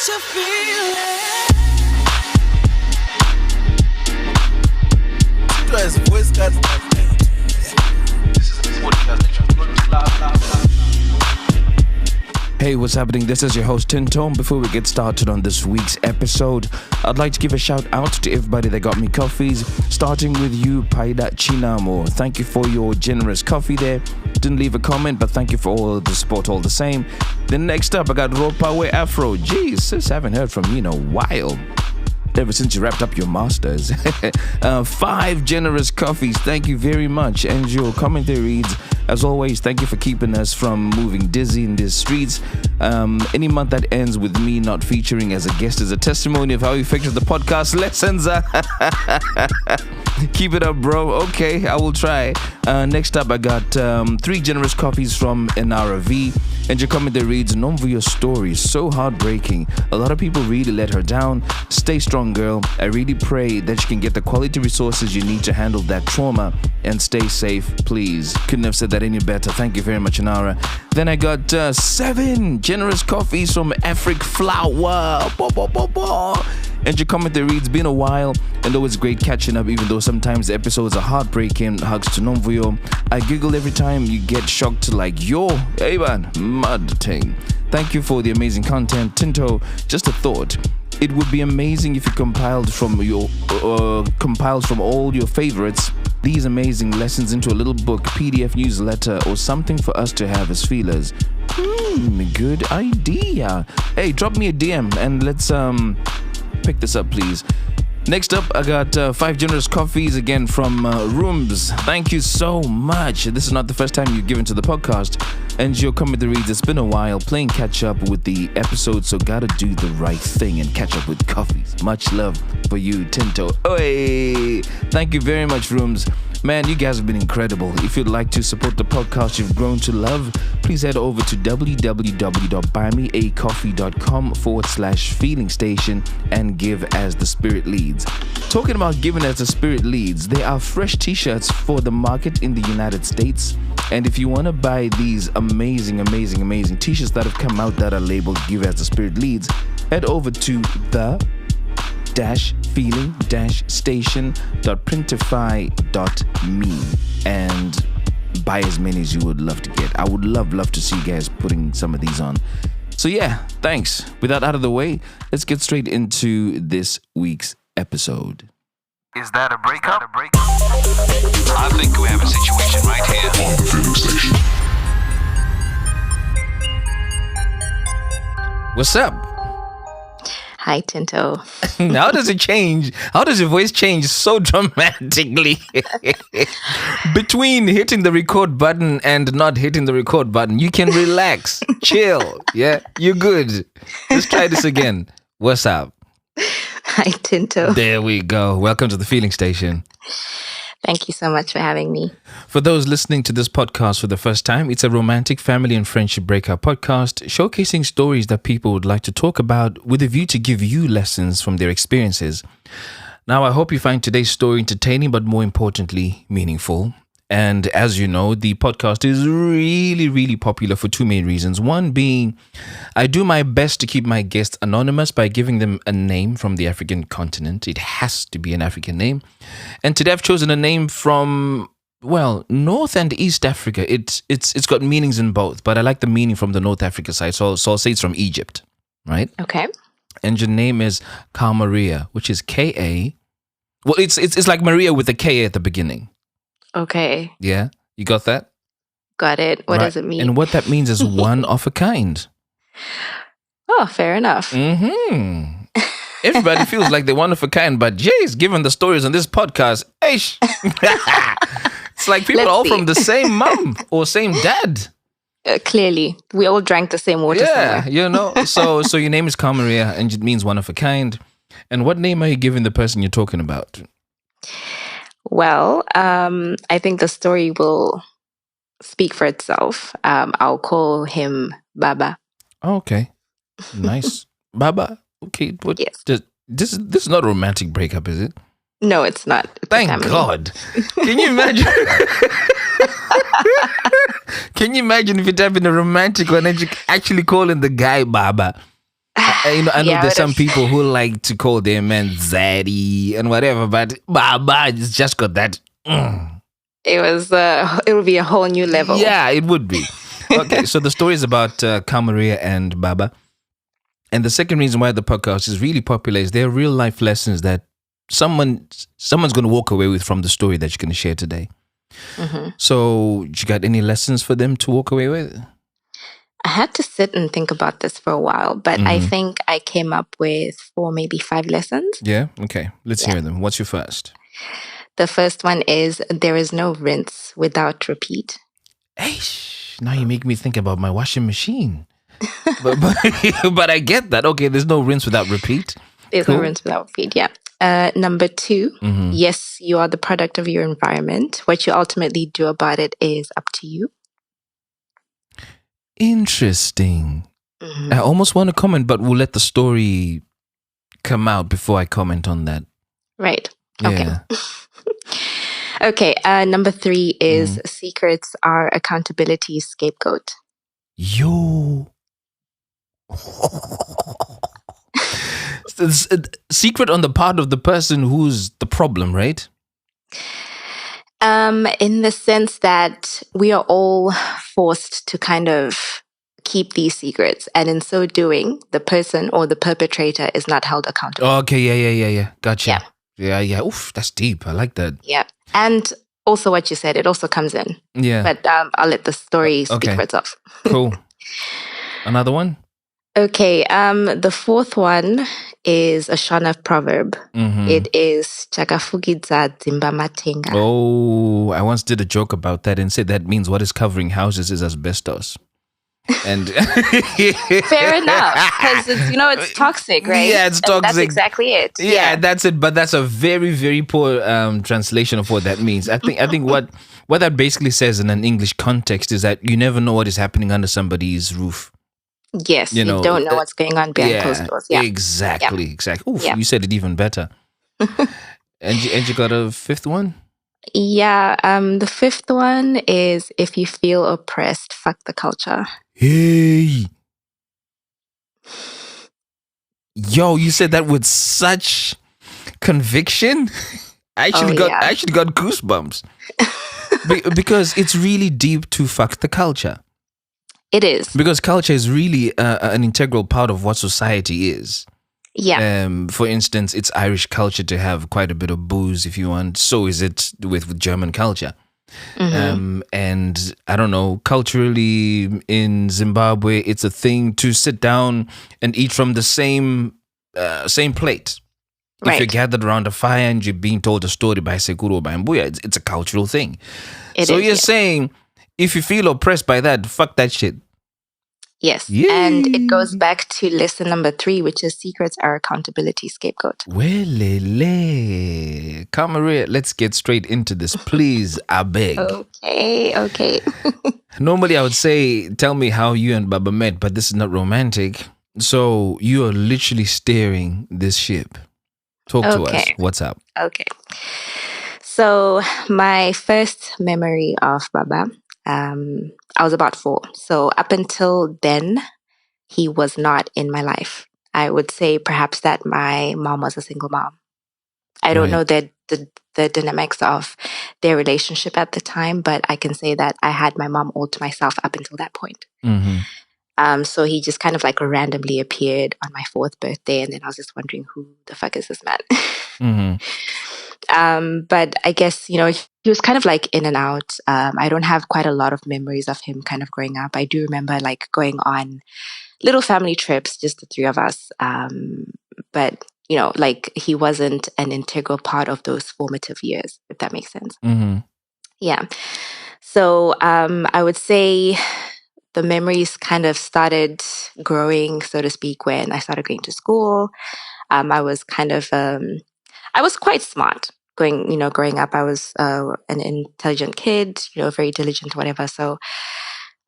you feeling? Guys, voice got Hey, what's happening? This is your host Tinto. Before we get started on this week's episode, I'd like to give a shout out to everybody that got me coffees, starting with you, Paida Chinamo. Thank you for your generous coffee there. Didn't leave a comment, but thank you for all the support all the same. Then next up, I got Ropawe Afro. Jeez, sis, haven't heard from you in a while. Ever since you wrapped up your masters. 5 generous coffees. Thank you very much. And your commentary reads, as always, thank you for keeping us from moving dizzy in these streets. Any month that ends with me not featuring as a guest is a testimony of how effective the podcast lessons are. Keep it up, bro. Okay, I will try. Next up, I got 3 generous coffees from NRV. And your commentary reads, Nomvuyo's story is so heartbreaking. A lot of people really let her down. Stay strong, girl. I really pray that you can get the quality resources you need to handle that trauma. And stay safe, please. Couldn't have said that any better. Thank you very much, Anara. Then I got 7 generous coffees from Afric Flower. And your commentary reads, been a while and always great catching up, even though sometimes the episodes are heartbreaking. Hugs to Nomvuyo. I giggle every time you get shocked like, yo, hey man, mud thing. Thank you for the amazing content. Tinto, just a thought. It would be amazing if you compiled from all your favorites these amazing lessons into a little book, PDF newsletter, or something for us to have as feelers. Good idea. Hey, drop me a DM and let's pick this up, please. Next up, I got 5 generous coffees again from Rooms. Thank you so much. This is not the first time you've given to the podcast. And your commentary reads, it's been a while playing catch up with the episode, so gotta do the right thing and catch up with coffees. Much love for you, Tinto. Oi! Thank you very much, Rooms. Man, you guys have been incredible. If you'd like to support the podcast you've grown to love, please head over to www.buymeacoffee.com/feeling station and give as the spirit leads. Talking about giving as the spirit leads, there are fresh t-shirts for the market in the United States. And if you want to buy these amazing t-shirts that have come out that are labeled Give as the Spirit Leads, head over to the-feeling-station.printify.me and buy as many as you would love to get. I would love to see you guys putting some of these on. So yeah, thanks. With that out of the way, let's get straight into this week's episode. Is that a breakup? I think we have a situation right here on the Feeling Station. What's up? Hi, Tinto. How does it change? How does your voice change so dramatically between hitting the record button and not hitting the record button? You can relax, chill. Yeah, you're good. Let's try this again. What's up? Hi, Tinto. There we go. Welcome to the Feeling Station. Thank you so much for having me. For those listening to this podcast for the first time, it's a romantic family and friendship breakup podcast showcasing stories that people would like to talk about with a view to give you lessons from their experiences. Now, I hope you find today's story entertaining, but more importantly, meaningful. And as you know, the podcast is really popular for 2 main reasons. One being, I do my best to keep my guests anonymous by giving them a name from the African continent. It has to be an African name. And today I've chosen a name from, well, North and East Africa. It's got meanings in both, but I like the meaning from the North Africa side. So I'll say it's from Egypt, right? Okay. And your name is Kamaria, which is K-A. Well, it's like Maria with a K at the beginning. Okay. Yeah, you got that? Got it. What does it mean? And what that means is one of a kind. Oh, fair enough. Everybody feels like they're one of a kind, but geez, given the stories on this podcast, it's like people are all from the same mom or same dad. Clearly, we all drank the same water. Yeah, somewhere. you know. So your name is Kamaria, and it means one of a kind. And what name are you giving the person you're talking about? Well, I think the story will speak for itself. I'll call him Baba. Oh, okay, nice, Baba. Okay, what? Yes. This is not a romantic breakup, is it? No, it's not. It's Thank God. Can you imagine? Can you imagine if it had been a romantic one and you actually calling the guy Baba? I know Yeah, I there's some would've- people who like to call their man Zaddy and whatever, but Baba it's just got that. it would be a whole new level. Yeah, it would be. Okay, so the story is about Kamaria and Baba. And the second reason why the podcast is really popular is there are real life lessons that someone's going to walk away with from the story that you're going to share today. Mm-hmm. So, you got any lessons for them to walk away with? I had to sit and think about this for a while, but I think I came up with 4, maybe 5 lessons. Yeah? Okay, let's hear them. What's your first? The first one is there is no rinse without repeat. Hey, now you make me think about my washing machine. but I get that. Okay, there's no rinse without repeat. There's Cool. no rinse without repeat, yeah. Number 2, yes, you are the product of your environment. What you ultimately do about it is up to you. Interesting. Mhm. I almost want to comment, but we'll let the story come out before I comment on that. Right. Okay. Yeah. Okay. Number 3 is secrets are accountability scapegoat. Yo. It's a secret on the part of the person who's the problem, right? In the sense that we are all forced to kind of keep these secrets, and in so doing, the person or the perpetrator is not held accountable. Okay, yeah. Gotcha. Yeah. Oof, that's deep. I like that. Yeah. And also what you said, it also comes in. Yeah. But I'll let the story speak Okay. for itself. Cool. Another one? Okay. The 4th one is a Shona proverb. It is Chakafugidza Dzimba Matenga. Oh, I once did a joke about that and said that means what is covering houses is asbestos. And Fair enough, because it's toxic, right? Yeah, it's And that's toxic. exactly it. Yeah, that's it. But that's a very, very poor translation of what that means. I think what that basically says in an English context is that you never know what is happening under somebody's roof. Yes, you don't know what's going on behind closed doors. Yeah, exactly. Oof, Yeah. you said it even better. and you got a 5th one? yeah. The 5th one is if you feel oppressed, fuck the culture. Hey. Yo, you said that with such conviction. I actually got goosebumps. Because it's really deep to fuck the culture. It is. Because culture is really an integral part of what society is. Yeah. For instance, it's Irish culture to have quite a bit of booze if you want. So is it with German culture. And I don't know, culturally in Zimbabwe, it's a thing to sit down and eat from the same plate. If you're Right. gathered around a fire and you're being told a story by Sekuru or by Mbuya, it's a cultural thing. It so is, you're yes. saying if you feel oppressed by that, fuck that shit. Yes. Yay. And it goes back to lesson number 3, which is secrets are accountability scapegoat. Welele. Kamaria, let's get straight into this, please. I beg. Okay. Normally, I would say, tell me how you and Baba met, but this is not romantic. So you are literally steering this ship. Talk to us. Okay. What's up? Okay. So my first memory of Baba, I was about 4. So up until then, he was not in my life. I would say perhaps that my mom was a single mom. I don't Right. know the dynamics of their relationship at the time, but I can say that I had my mom all to myself up until that point. Mm-hmm. So he just kind of like randomly appeared on my 4th birthday, and then I was just wondering who the fuck is this man? Mm-hmm. But I guess, he was kind of like in and out. I don't have quite a lot of memories of him kind of growing up. I do remember like going on little family trips, just the 3 of us. But, like he wasn't an integral part of those formative years, if that makes sense. Mm-hmm. Yeah. So I would say the memories kind of started growing, so to speak, when I started going to school. I was kind of, I was quite smart growing up. I was an intelligent kid, very diligent, whatever. So,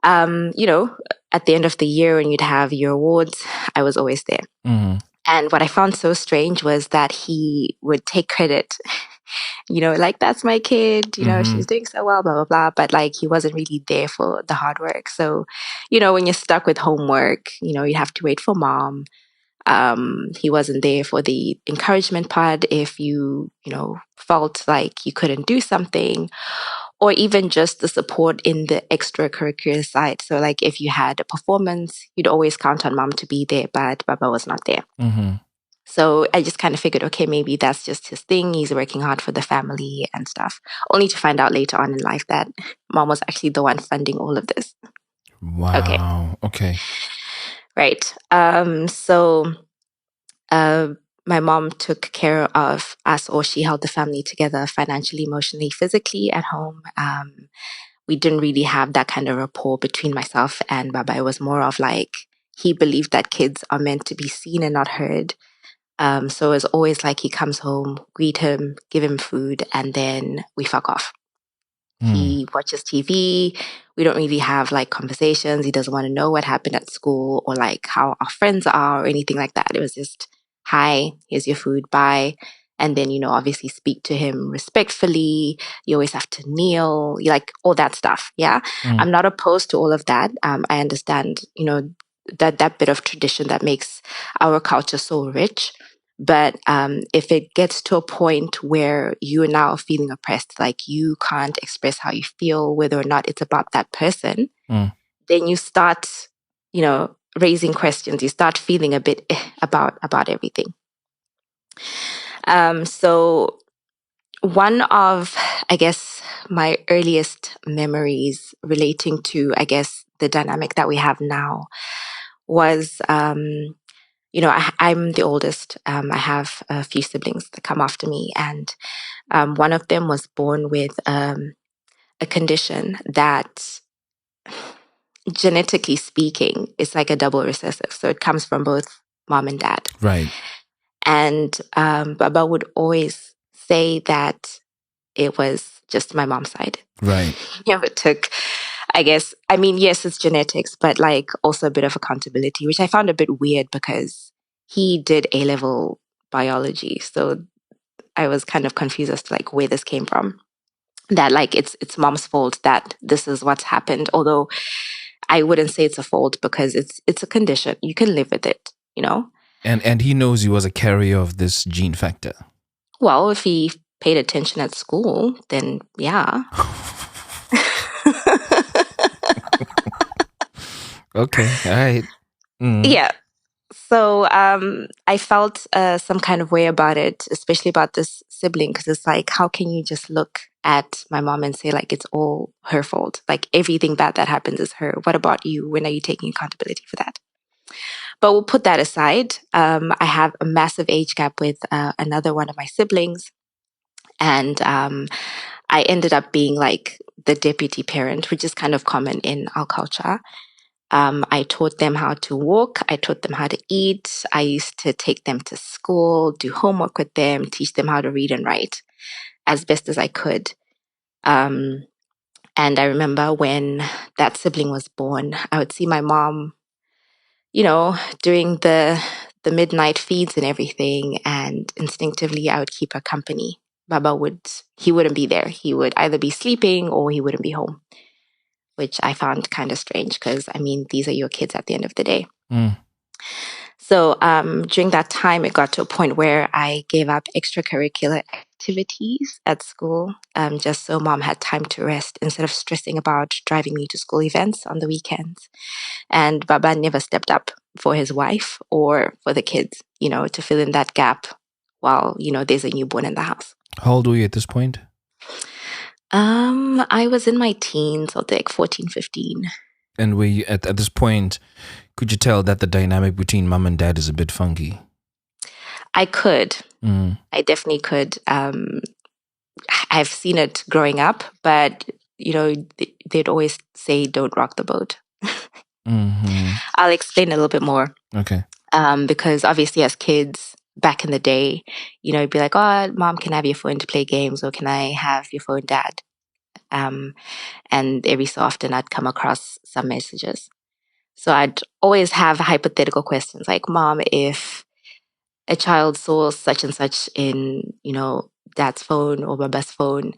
at the end of the year when you'd have your awards, I was always there. Mm-hmm. And what I found so strange was that he would take credit, like that's my kid, she's doing so well, blah, blah, blah. But like he wasn't really there for the hard work. So, when you're stuck with homework, you have to wait for mom. He wasn't there for the encouragement part if you felt like you couldn't do something, or even just the support in the extracurricular side. So, like, if you had a performance, you'd always count on mom to be there, but Baba was not there. Mm-hmm. So I just kind of figured, okay, maybe that's just his thing. He's working hard for the family and stuff. Only to find out later on in life that mom was actually the one funding all of this. Wow. Okay. Right. So my mom took care of us, or she held the family together financially, emotionally, physically at home. We didn't really have that kind of rapport between myself and Baba. It was more of like he believed that kids are meant to be seen and not heard. So it's always like he comes home, greet him, give him food, and then we fuck off. He watches TV. We don't really have like conversations. He doesn't want to know what happened at school or like how our friends are or anything like that. It was just, hi, here's your food, bye. And then, obviously speak to him respectfully. You always have to kneel, like all that stuff. Yeah. I'm not opposed to all of that. I understand, that bit of tradition that makes our culture so rich. But if it gets to a point where you are now feeling oppressed, like you can't express how you feel, whether or not it's about that person, then you start, raising questions. You start feeling a bit about everything. So one of, I guess, my earliest memories relating to, I guess, the dynamic that we have now was I'm the oldest. I have a few siblings that come after me, and one of them was born with a condition that, genetically speaking, is like a double recessive. So it comes from both mom and dad. Right. And Baba would always say that it was just my mom's side. Right. It took, I guess, yes, it's genetics, but like also a bit of accountability, which I found a bit weird because he did A-level biology. So I was kind of confused as to like where this came from. That like it's mom's fault that this is what's happened. Although I wouldn't say it's a fault because it's a condition. You can live with it, And he knows he was a carrier of this gene factor. Well, if he paid attention at school, then yeah. Okay, all right. Yeah. So I felt some kind of way about it, especially about this sibling, because it's like, how can you just look at my mom and say like it's all her fault? Like everything bad that happens is her. What about you? When are you taking accountability for that? But we'll put that aside. I have a massive age gap with another one of my siblings. And I ended up being like the deputy parent, which is kind of common in our culture. I taught them how to walk. I taught them how to eat. I used to take them to school, do homework with them, teach them how to read and write as best as I could. And I remember when that sibling was born, I would see my mom, doing the midnight feeds and everything. And instinctively, I would keep her company. Baba wouldn't be there. He would either be sleeping or he wouldn't be home, which I found kind of strange because, these are your kids at the end of the day. So during that time, it got to a point where I gave up extracurricular activities at school just so mom had time to rest instead of stressing about driving me to school events on the weekends. And Baba never stepped up for his wife or for the kids, to fill in that gap while, there's a newborn in the house. How old were you at this point? I was in my teens, so like 14, 15. And were you, at this point, could you tell that the dynamic between mom and dad is a bit funky? I could. I definitely could. I've seen it growing up, but, they'd always say, don't rock the boat. I'll explain a little bit more. Okay. Because obviously as kids, back in the day, it'd be like, oh, mom, can I have your phone to play games? Or can I have your phone, dad? And every so often I'd come across some messages. So I'd always have hypothetical questions like, mom, if a child saw such and such in, dad's phone or baba's phone,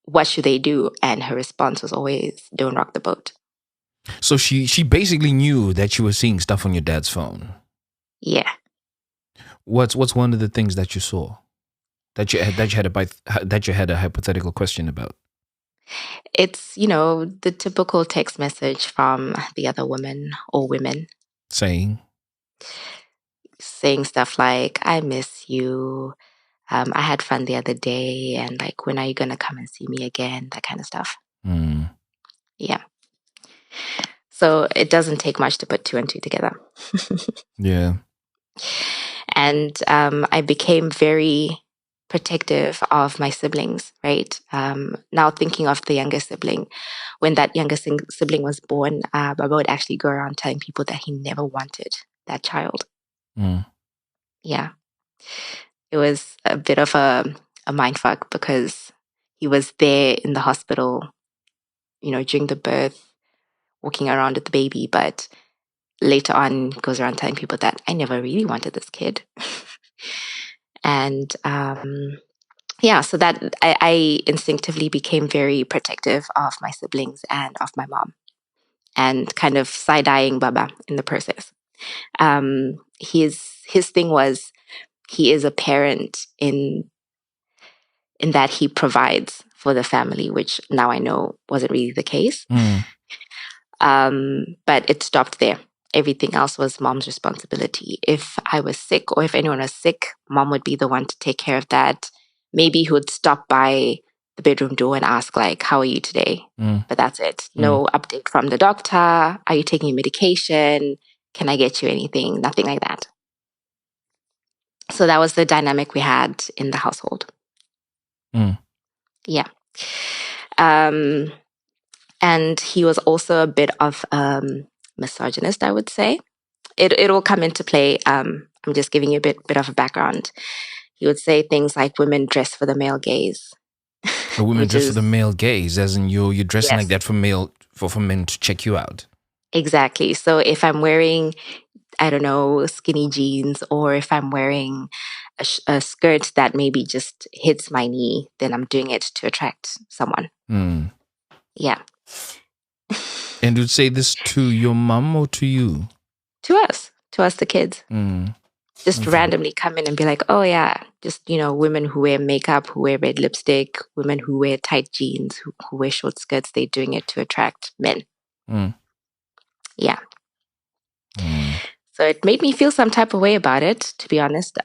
what should they do? And her response was always, don't rock the boat. So she basically knew that you were seeing stuff on your dad's phone. Yeah. What's one of the things that you saw that you had a hypothetical question about? It's, the typical text message from the other woman or women Saying, saying stuff like, I miss you. I had fun the other day. And like, when are you going to come and see me again? That kind of stuff. mm, Yeah. So it doesn't take much to put two and two together. yeah, And I became very protective of my siblings, right? Now thinking of the younger sibling, when that younger sibling was born, Baba would actually go around telling people that he never wanted that child. mm, Yeah. It was a bit of a mind fuck because he was there in the hospital, during the birth, walking around with the baby, but later on goes around telling people that I never really wanted this kid. And yeah, so that I instinctively became very protective of my siblings and of my mom, and kind of side-eyeing Baba in the process. His thing was he is a parent in that he provides for the family, which now I know wasn't really the case. mm, But it stopped there. Everything else was mom's responsibility. If I was sick or if anyone was sick, mom would be the one to take care of that. Maybe he would stop by the bedroom door and ask, like, how are you today? mm, But that's it. No update from the doctor. Are you taking your medication? Can I get you anything? Nothing like that. So that was the dynamic we had in the household. mm. Yeah. And he was also a bit of misogynist, I would say. It will come into play. I'm just giving you a bit of a background. He would say things like women dress for the male gaze. A woman Which dressed for is, the male gaze, as in you're dressing like yes, that for men to check you out. exactly. So if I'm wearing, I don't know, skinny jeans, or if I'm wearing a skirt that maybe just hits my knee, then I'm doing it to attract someone. Mm. Yeah. And you'd say this to your mom or to you? To us, the kids. Mm. Just randomly come in and be like, oh yeah, just, women who wear makeup, who wear red lipstick, women who wear tight jeans, who wear short skirts, they're doing it to attract men. Mm. Yeah. Mm. So it made me feel some type of way about it, to be honest.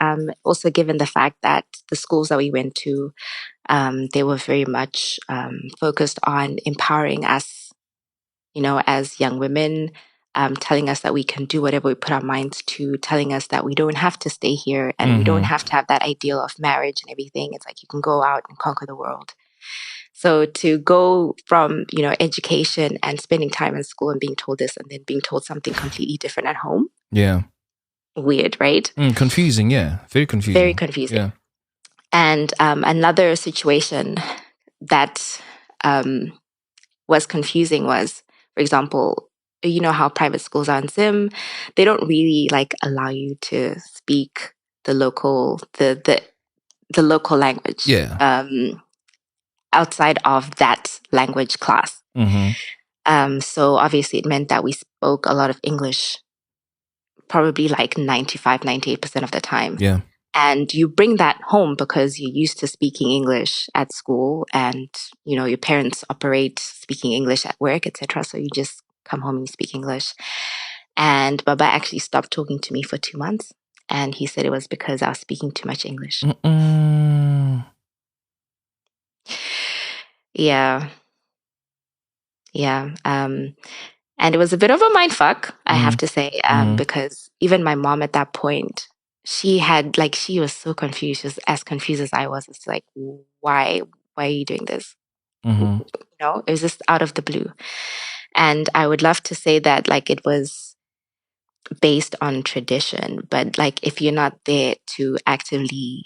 Also given the fact that the schools that we went to, they were very much focused on empowering us, as young women, telling us that we can do whatever we put our minds to, telling us that we don't have to stay here and we don't have to have that ideal of marriage and everything. It's like you can go out and conquer the world. So to go from, education and spending time in school and being told this and then being told something completely different at home. Yeah. Weird, right? Confusing, yeah. Very confusing. Very confusing. Yeah. And another situation that was confusing was, for example, you know how private schools are in Zim, they don't really allow you to speak the local local language. Yeah. Outside of that language class. Mm-hmm. So obviously it meant that we spoke a lot of English, probably 95, 98% of the time. Yeah. And you bring that home because you're used to speaking English at school and, your parents operate speaking English at work, etc. So you just come home and you speak English. And Baba actually stopped talking to me for 2 months. And he said it was because I was speaking too much English. Mm-mm. Yeah. Yeah. And it was a bit of a mindfuck, I have to say, because even my mom at that point, she was so confused. She was as confused as I was. It's like, why are you doing this? Mm-hmm. It was just out of the blue. And I would love to say that it was based on tradition, but if you're not there to actively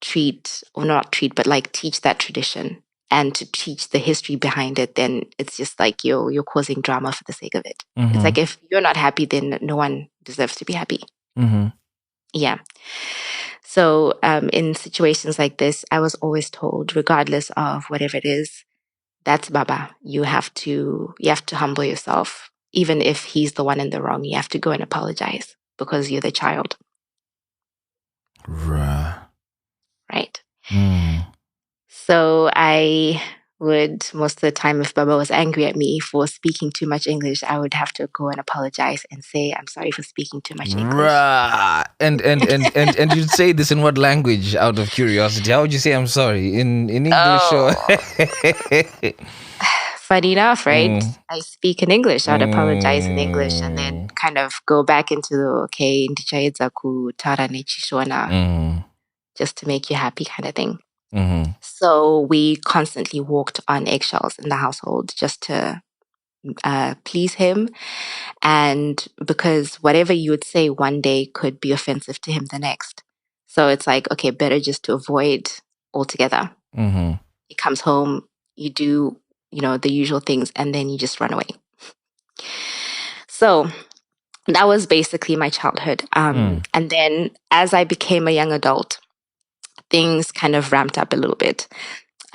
teach that tradition and to teach the history behind it, then it's just you're causing drama for the sake of it. It's like if you're not happy, then no one deserves to be happy. Mm-hmm. Yeah. So in situations like this, I was always told, regardless of whatever it is, that's Baba. You have to humble yourself. Even if he's the one in the wrong, you have to go and apologize because you're the child. Right. Mm. So I would, most of the time, if Baba was angry at me for speaking too much English, I would have to go and apologize and say, I'm sorry for speaking too much English. And you'd say this in what language, out of curiosity? How would you say I'm sorry? In English or Funny enough, right? I speak in English. I'd apologize in English and then kind of go back into the, okay, ndichayedza kutaura nechishona, just to make you happy kind of thing. So we constantly walked on eggshells in the household just to please him. And because whatever you would say one day could be offensive to him the next. So it's like, okay, better just to avoid altogether. He comes home, you do, the usual things, and then you just run away. So that was basically my childhood. And then as I became a young adult, things kind of ramped up a little bit.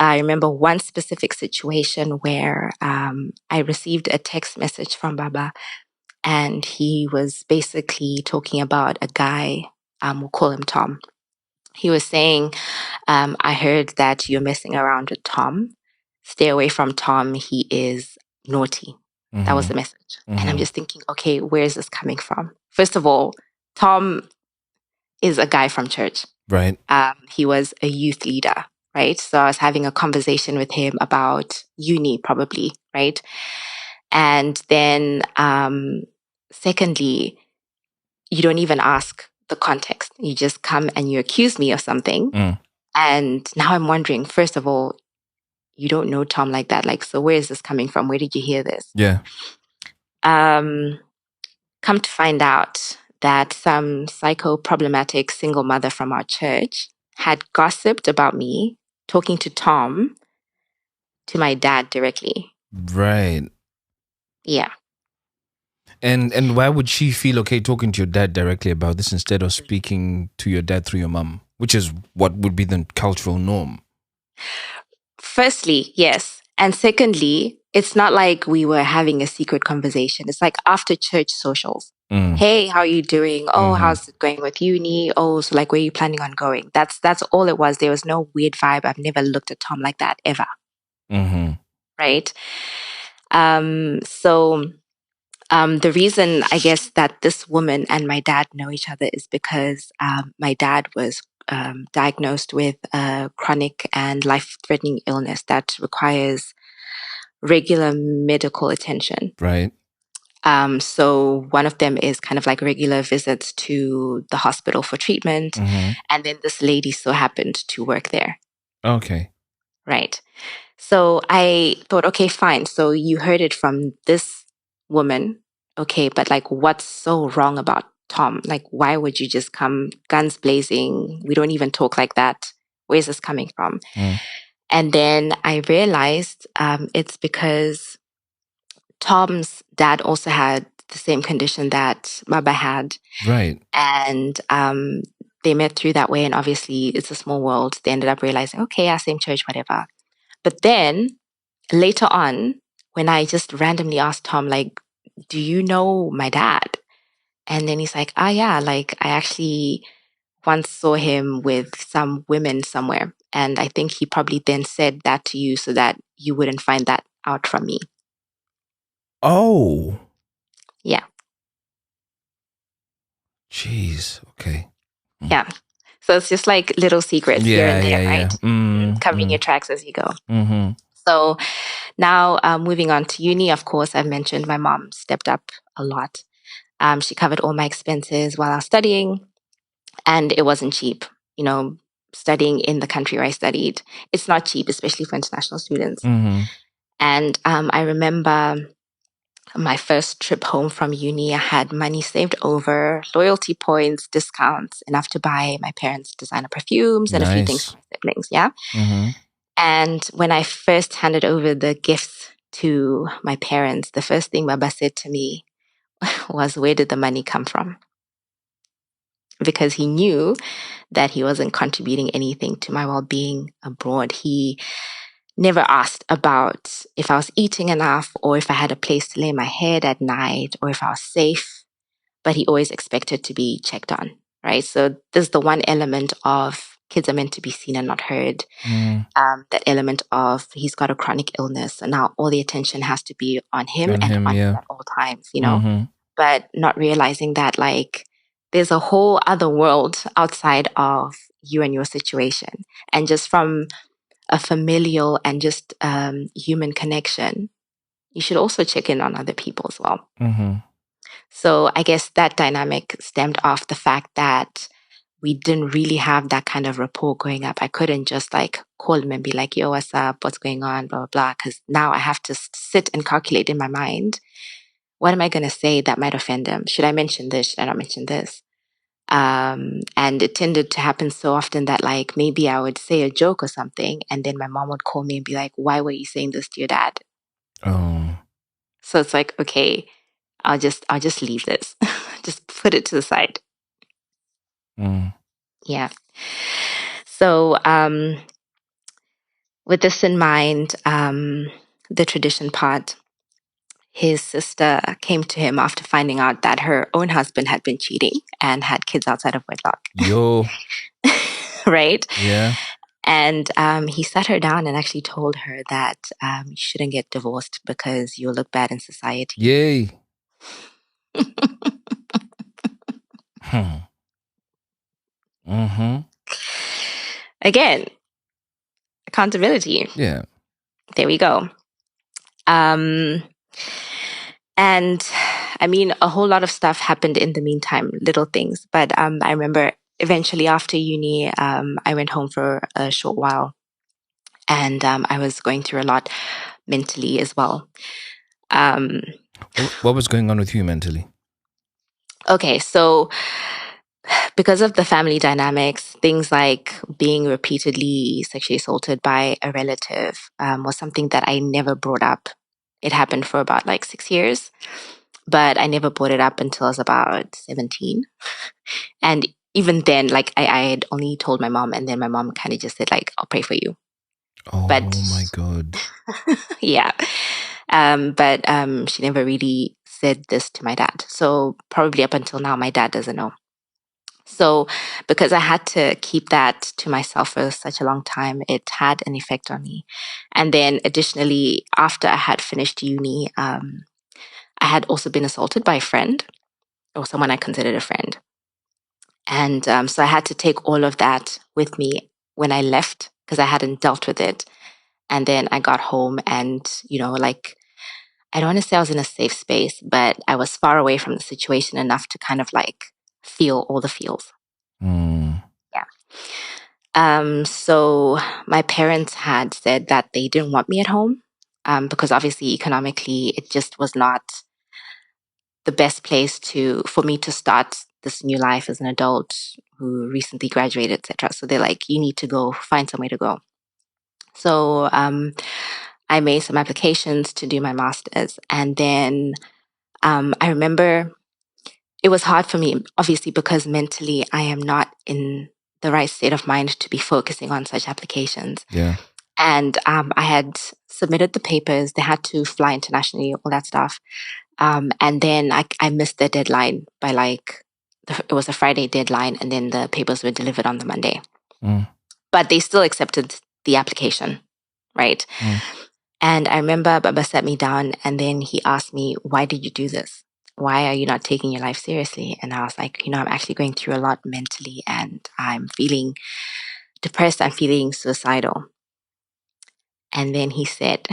I remember one specific situation where I received a text message from Baba, and he was basically talking about a guy, we'll call him Tom. He was saying, I heard that you're messing around with Tom. Stay away from Tom. He is naughty. That was the message. And I'm just thinking, okay, where is this coming from? First of all, Tom is a guy from church. Right. He was a youth leader, right? So I was having a conversation with him about uni, probably, right? And then, secondly, you don't even ask the context. You just come and you accuse me of something. And now I'm wondering, first of all, you don't know Tom like that. Like, so where is this coming from? Where did you hear this? Yeah. Come to find out that some psycho-problematic single mother from our church had gossiped about me talking to Tom to my dad directly. Right. Yeah. And why would she feel okay talking to your dad directly about this instead of speaking to your dad through your mum, which is what would be the cultural norm? Firstly, yes. And secondly, it's not like we were having a secret conversation. It's like after church socials. Hey, how are you doing? Oh, how's it going with uni? Oh, so like, where are you planning on going? That's all it was. There was no weird vibe. I've never looked at Tom like that ever. Right? The reason, I guess, that this woman and my dad know each other is because my dad was diagnosed with a chronic and life-threatening illness that requires regular medical attention. Right. So one of them is kind of like regular visits to the hospital for treatment. And then this lady so happened to work there. Okay. Right. So I thought, okay, fine. So you heard it from this woman. Okay, but like, what's so wrong about Tom? Like, why would you just come guns blazing? We don't even talk like that. Where's this coming from? And then I realized it's because Tom's dad also had the same condition that Baba had. Right. And they met through that way. And obviously, it's a small world. They ended up realizing, okay, yeah, same church, whatever. But then later on, when I just randomly asked Tom, like, do you know my dad? And then he's like, yeah, like I actually once saw him with some women somewhere. And I think he probably then said that to you so that you wouldn't find that out from me. Oh. Yeah. Jeez. Okay. Yeah. So it's just like little secrets here and there, right? Covering your tracks as you go. So now moving on to uni, of course, I've mentioned my mom stepped up a lot. She covered all my expenses while I was studying, and it wasn't cheap. Studying in the country where I studied, it's not cheap, especially for international students. And I remember my first trip home from uni, I had money saved over, loyalty points, discounts, enough to buy my parents designer perfumes and a few things for my siblings. Yeah. And when I first handed over the gifts to my parents, the first thing Baba said to me was, where did the money come from? Because he knew that he wasn't contributing anything to my well-being abroad. He never asked about if I was eating enough or if I had a place to lay my head at night or if I was safe, but he always expected to be checked on. right? So there's the one element of kids are meant to be seen and not heard. That element of he's got a chronic illness, and now all the attention has to be on him On and him, on him yeah. at all times, but not realizing that like there's a whole other world outside of you and your situation. And just from a familial and just human connection, you should also check in on other people as well. So I guess that dynamic stemmed off the fact that we didn't really have that kind of rapport growing up. I couldn't just like call him and be like, yo, what's up? What's going on? Blah, blah, blah. Because now I have to sit and calculate in my mind, what am I going to say that might offend him? Should I mention this? Should I not mention this? And it tended to happen so often that like maybe I would say a joke or something, and then my mom would call me and be like, why were you saying this to your dad? Oh. So it's like, okay, I'll just leave this. Just put it to the side. Yeah. So with this in mind, the tradition part, his sister came to him after finding out that her own husband had been cheating and had kids outside of wedlock. Yo. Right? Yeah. And he sat her down and actually told her that you shouldn't get divorced because you'll look bad in society. Yay. Again, accountability. Yeah. There we go. And I mean, a whole lot of stuff happened in the meantime, little things. But I remember eventually after uni, I went home for a short while. And I was going through a lot mentally as well. What was going on with you mentally? Okay, so because of the family dynamics, things like being repeatedly sexually assaulted by a relative was something that I never brought up. It happened for about like 6 years, but I never brought it up until I was about 17. And even then, like I had only told my mom, and then my mom kind of just said like, I'll pray for you. Oh my God. Yeah. But she never really said this to my dad. So probably up until now, my dad doesn't know. So because I had to keep that to myself for such a long time, it had an effect on me. And then additionally, after I had finished uni, I had also been assaulted by a friend or someone I considered a friend. And so I had to take all of that with me when I left because I hadn't dealt with it. And then I got home and, like, I don't want to say I was in a safe space, but I was far away from the situation enough to kind of like feel all the feels. Yeah. So my parents had said that they didn't want me at home because obviously economically it just was not the best place for me to start this new life as an adult who recently graduated, etc. So they're like, you need to go find somewhere to go. So I made some applications to do my master's. And then I remember it was hard for me, obviously, because mentally I am not in the right state of mind to be focusing on such applications. Yeah. And I had submitted the papers. They had to fly internationally, all that stuff. And then I missed the deadline by it was a Friday deadline, and then the papers were delivered on the Monday. But they still accepted the application, right? And I remember Baba sat me down and then he asked me, why did you do this? Why are you not taking your life seriously? And I was like, I'm actually going through a lot mentally and I'm feeling depressed. I'm feeling suicidal. And then he said,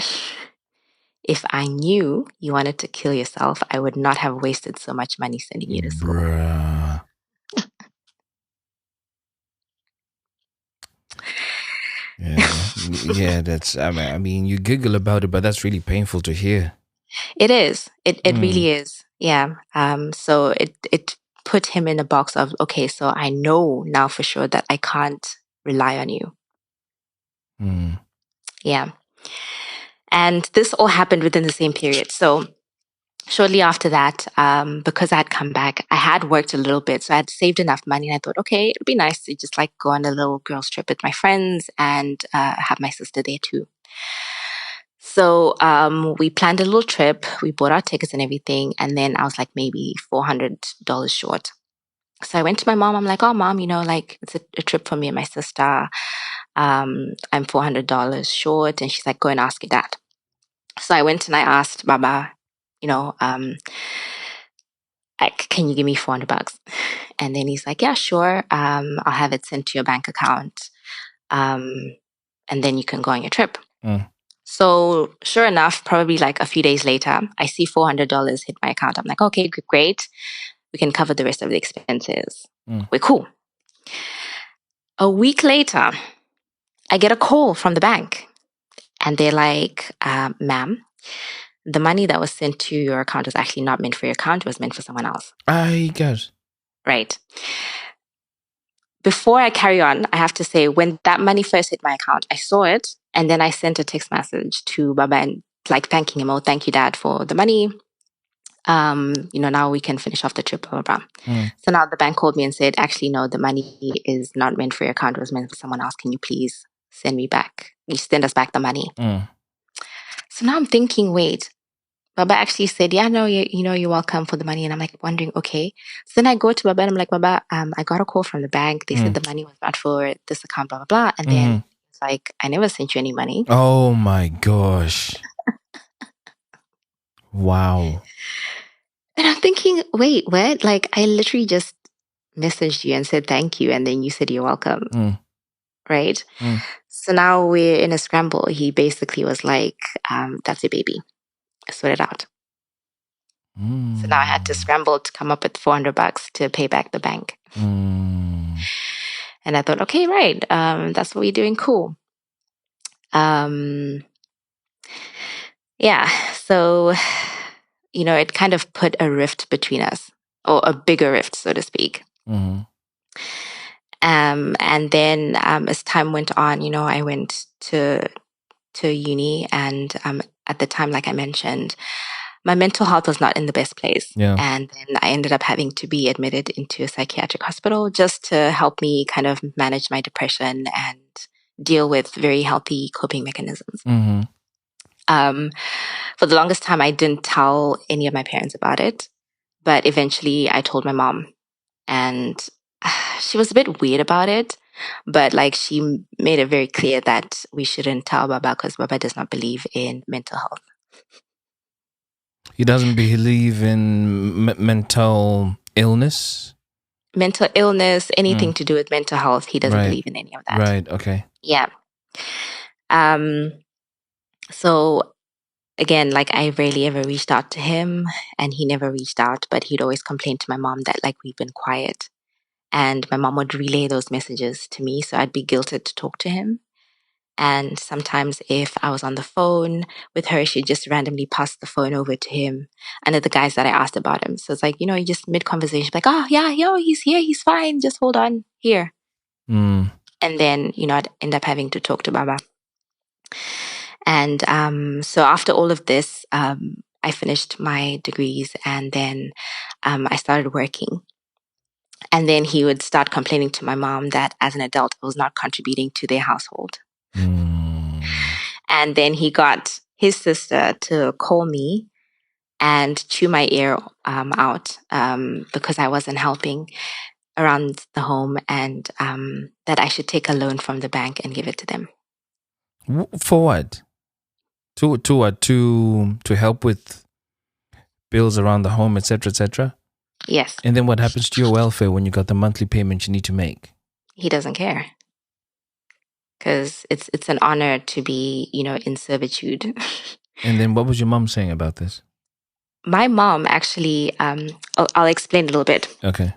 if I knew you wanted to kill yourself, I would not have wasted so much money sending you to school. Bruh. Yeah, that's, I mean, you giggle about it, but that's really painful to hear. It is. It really is. Yeah. So it put him in a box of, okay, so I know now for sure that I can't rely on you. Yeah. And this all happened within the same period. So shortly after that, because I had come back, I had worked a little bit. So I had saved enough money and I thought, okay, it'd be nice to just like go on a little girls trip with my friends and have my sister there too. So we planned a little trip. We bought our tickets and everything. And then I was like maybe $400 short. So I went to my mom. I'm like, oh, mom, like it's a trip for me and my sister. I'm $400 short. And she's like, go and ask your dad. So I went and I asked Baba, can you give me $400? And then he's like, yeah, sure. I'll have it sent to your bank account. And then you can go on your trip. So sure enough, probably like a few days later, I see $400 hit my account. I'm like, okay, great. We can cover the rest of the expenses. We're cool. A week later, I get a call from the bank and they're like, ma'am, the money that was sent to your account was actually not meant for your account. It was meant for someone else. I guess. Right. Before I carry on, I have to say, when that money first hit my account, I saw it. And then I sent a text message to Baba and like thanking him. Oh, thank you, Dad, for the money. Now we can finish off the trip, blah, blah, blah. So now the bank called me and said, actually, no, the money is not meant for your account. It was meant for someone else. Can you please send us back the money? So now I'm thinking, wait, Baba actually said, yeah, no, you're welcome for the money. And I'm like wondering, okay. So then I go to Baba and I'm like, Baba, I got a call from the bank. They said the money was not for this account, blah, blah, blah. And then it's like, I never sent you any money. Oh my gosh. Wow. And I'm thinking, wait, what? Like, I literally just messaged you and said thank you. And then you said you're welcome. Right? So now we're in a scramble. He basically was like, that's your baby. Sort it out. So now I had to scramble to come up with $400 to pay back the bank. And I thought, okay, right. That's what we're doing. Cool. Yeah. So, it kind of put a rift between us, or a bigger rift, so to speak. And then as time went on, I went to uni, and at the time, like I mentioned, my mental health was not in the best place. Yeah. And then I ended up having to be admitted into a psychiatric hospital just to help me kind of manage my depression and deal with very healthy coping mechanisms. For the longest time, I didn't tell any of my parents about it, but eventually I told my mom, and she was a bit weird about it, but like she made it very clear that we shouldn't tell Baba because Baba does not believe in mental health. He doesn't believe in mental illness? Mental illness, anything to do with mental health, he doesn't believe in any of that. Right, okay. Yeah. So again, like I rarely ever reached out to him, and he never reached out, but he'd always complain to my mom that like we've been quiet. And my mom would relay those messages to me, so I'd be guilted to talk to him. And sometimes if I was on the phone with her, she'd just randomly pass the phone over to him and the guys that I asked about him. So it's like, just mid-conversation, like, oh, yeah, he's here, he's fine, just hold on here. And then, I'd end up having to talk to Baba. And so after all of this, I finished my degrees, and then I started working. And then he would start complaining to my mom that as an adult, I was not contributing to their household. And then he got his sister to call me and chew my ear out because I wasn't helping around the home, and that I should take a loan from the bank and give it to them. For what? To what? To help with bills around the home, etc., etc.? Yes. And then what happens to your welfare when you got the monthly payment you need to make? He doesn't care. Because it's an honor to be, in servitude. And then what was your mom saying about this? My mom actually, I'll explain a little bit. Okay.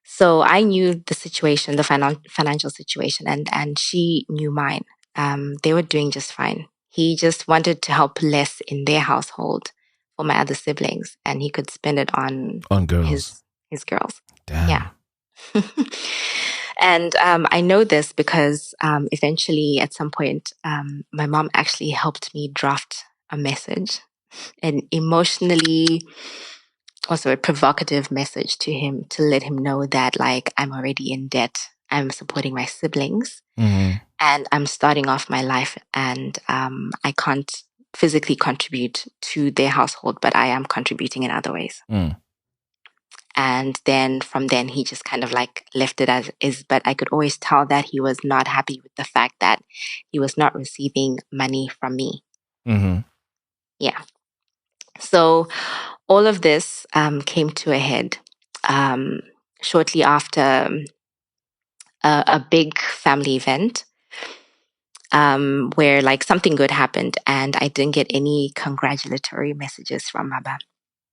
So I knew the situation, the financial situation, and she knew mine. They were doing just fine. He just wanted to help less in their household for my other siblings, and he could spend it on girls. His girls. Damn. Yeah. And I know this because eventually at some point, my mom actually helped me draft a message, an emotionally, also a provocative message to him to let him know that like I'm already in debt. I'm supporting my siblings and I'm starting off my life, and I can't physically contribute to their household, but I am contributing in other ways. And then from then, he just kind of like left it as is. But I could always tell that he was not happy with the fact that he was not receiving money from me. Mm-hmm. Yeah. So all of this came to a head shortly after a big family event where like something good happened, and I didn't get any congratulatory messages from Baba.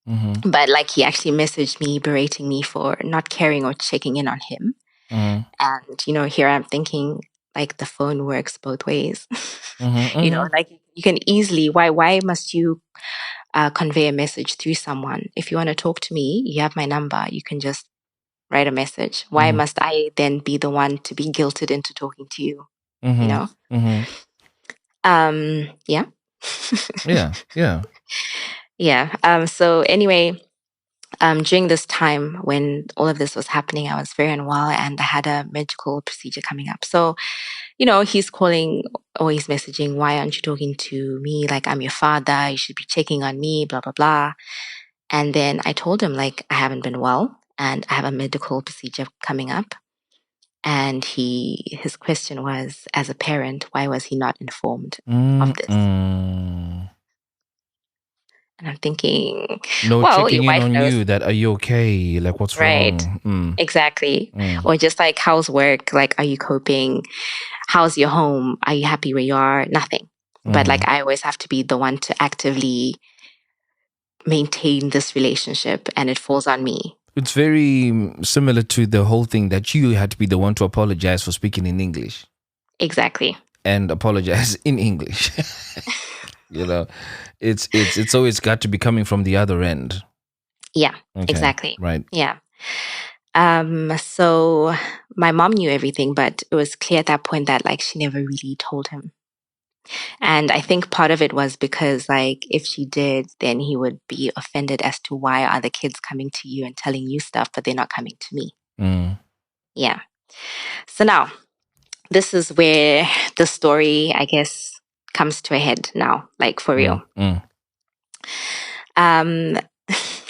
Mm-hmm. But like he actually messaged me berating me for not caring or checking in on him. Mm-hmm. And here I'm thinking like the phone works both ways. Mm-hmm. Like you can easily, why must you convey a message through someone? If you want to talk to me, you have my number, you can just write a message. Why Mhm. must I then be the one to be guilted into talking to you? You Mm-hmm. know? Mm-hmm. Yeah. Yeah. Yeah. Yeah. So anyway, during this time when all of this was happening, I was very unwell and I had a medical procedure coming up. So, he's calling or he's messaging, why aren't you talking to me? Like, I'm your father. You should be checking on me, blah, blah, blah. And then I told him, like, I haven't been well and I have a medical procedure coming up. And his question was, as a parent, why was he not informed of this? Mm-mm. And I'm thinking, No well, checking your in wife on knows, you that are you okay? Like what's right? wrong? Exactly. Mm. Or just like, how's work? Like, are you coping? How's your home? Are you happy where you are? Nothing. But like, I always have to be the one to actively maintain this relationship, and it falls on me. It's very similar to the whole thing that you had to be the one to apologize for speaking in English Exactly. and apologize in English. It's always got to be coming from the other end. Yeah, Okay. exactly. Right. Yeah. So my mom knew everything, but it was clear at that point that like she never really told him. And I think part of it was because like if she did, then he would be offended as to why are the kids coming to you and telling you stuff, but they're not coming to me. Mm. Yeah. So now this is where the story, I guess, comes to a head now, like for real.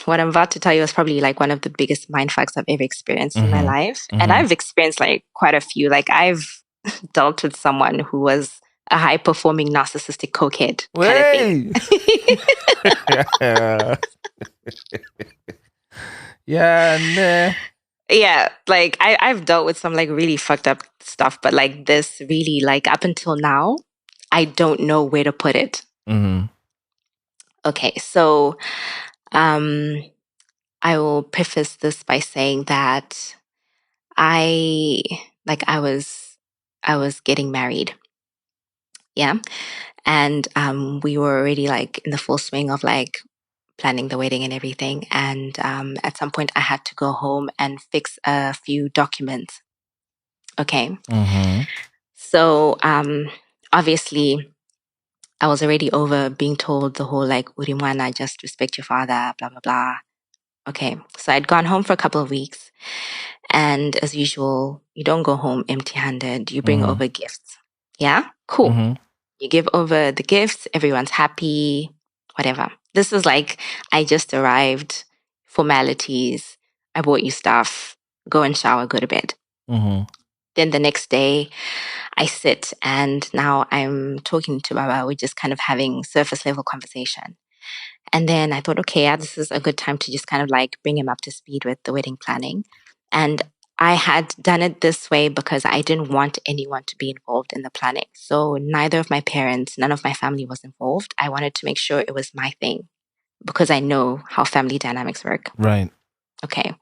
What I'm about to tell you is probably like one of the biggest mindfucks I've ever experienced in my life. And I've experienced like quite a few. Like I've dealt with someone who was a high performing narcissistic cokehead kind of thing. Yeah, nah. Yeah, like I've dealt with some like really fucked up stuff, but like this really, like up until now, I don't know where to put it. Okay, so I will preface this by saying that I was getting married. Yeah. And we were already like in the full swing of like planning the wedding and everything. And at some point I had to go home and fix a few documents. Okay. So obviously I was already over being told the whole like Urimwana, just respect your father, blah blah blah. Okay. So I'd gone home for a couple of weeks. And as usual, you don't go home empty handed. You bring over gifts. Yeah? Cool. You give over the gifts, everyone's happy, whatever. This is like, I just arrived, formalities, I bought you stuff, go and shower, go to bed. Then the next day, I sit and now I'm talking to Baba. We're just kind of having surface level conversation. And then I thought, okay, yeah, this is a good time to just kind of like bring him up to speed with the wedding planning. And I had done it this way because I didn't want anyone to be involved in the planning. So neither of my parents, none of my family was involved. I wanted to make sure it was my thing because I know how family dynamics work. Right. Okay.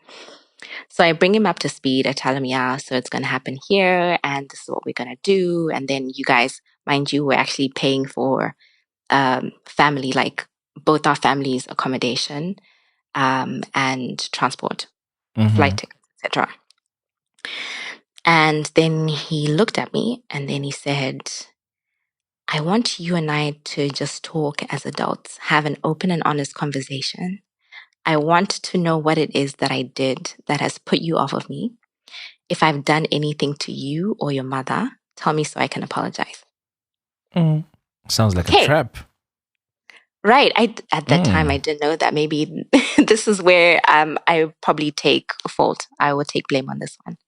So I bring him up to speed. I tell him, yeah, so it's going to happen here and this is what we're going to do. And then you guys, mind you, we're actually paying for family, like both our families' accommodation and transport, flight tickets, etc. And then he looked at me and then he said, I want you and I to just talk as adults, have an open and honest conversation. I want to know what it is that I did that has put you off of me. If I've done anything to you or your mother, tell me so I can apologize. Sounds like a trap. Right. At that time, I didn't know that. Maybe this is where I probably take fault. I will take blame on this one.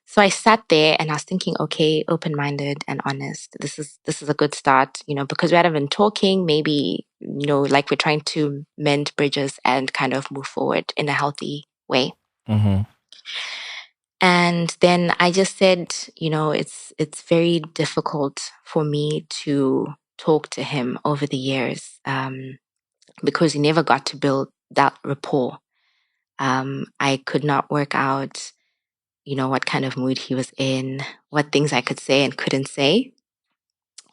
So I sat there and I was thinking, okay, open-minded and honest. This is a good start, because we hadn't been talking. Maybe, like we're trying to mend bridges and kind of move forward in a healthy way. Mm-hmm. And then I just said, it's very difficult for me to talk to him over the years, because he never got to build that rapport. I could not work out, what kind of mood he was in, what things I could say and couldn't say.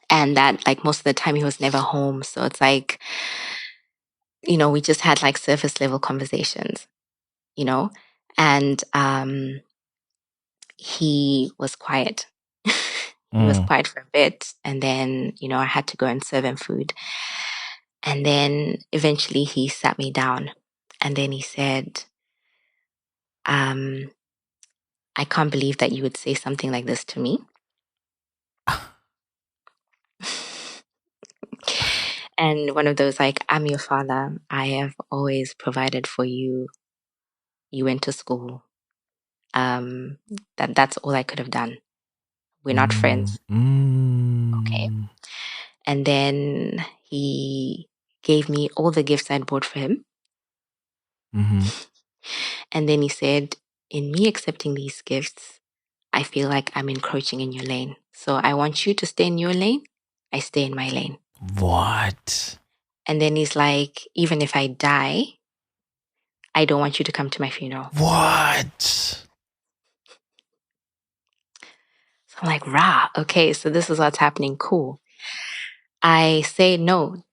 And that, like, most of the time he was never home. So it's like, we just had like surface level conversations, and he was quiet. He was quiet for a bit. And then, I had to go and serve him food. And then eventually he sat me down and then he said, I can't believe that you would say something like this to me. And one of those, like, I'm your father. I have always provided for you. You went to school. That's all I could have done. We're not friends. Okay. And then he gave me all the gifts I'd bought for him. And then he said, in me accepting these gifts, I feel like I'm encroaching in your lane. So I want you to stay in your lane. I stay in my lane. What? And then he's like, even if I die, I don't want you to come to my funeral. What? So I'm like, rah, okay, so this is what's happening. Cool. I say, no,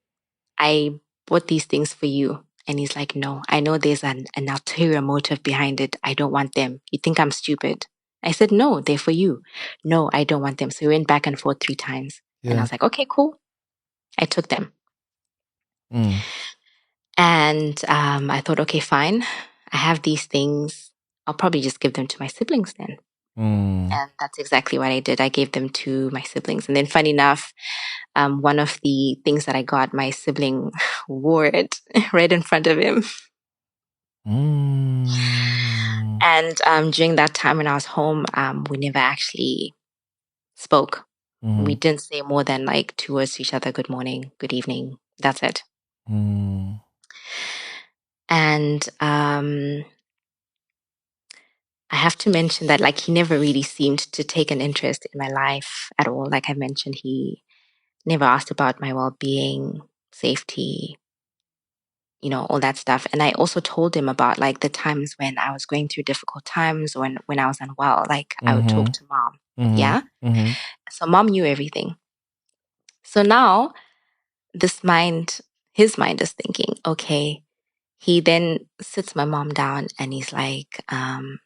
I bought these things for you. And he's like, no, I know there's an ulterior motive behind it. I don't want them. You think I'm stupid? I said, no, they're for you. No, I don't want them. So we went back and forth 3 times. Yeah. And I was like, okay, cool. I took them. And I thought, okay, fine. I have these things. I'll probably just give them to my siblings then. And that's exactly what I did. I gave them to my siblings. And then funny enough, one of the things that I got, my sibling wore it right in front of him. And during that time when I was home, we never actually spoke. We didn't say more than like 2 words to each other. Good morning, good evening. That's it. And I have to mention that, like, he never really seemed to take an interest in my life at all. Like I mentioned, he never asked about my well-being, safety, all that stuff. And I also told him about like the times when I was going through difficult times, when I was unwell, like I would talk to mom. Yeah. So mom knew everything. So now his mind is thinking, okay, he then sits my mom down and he's like,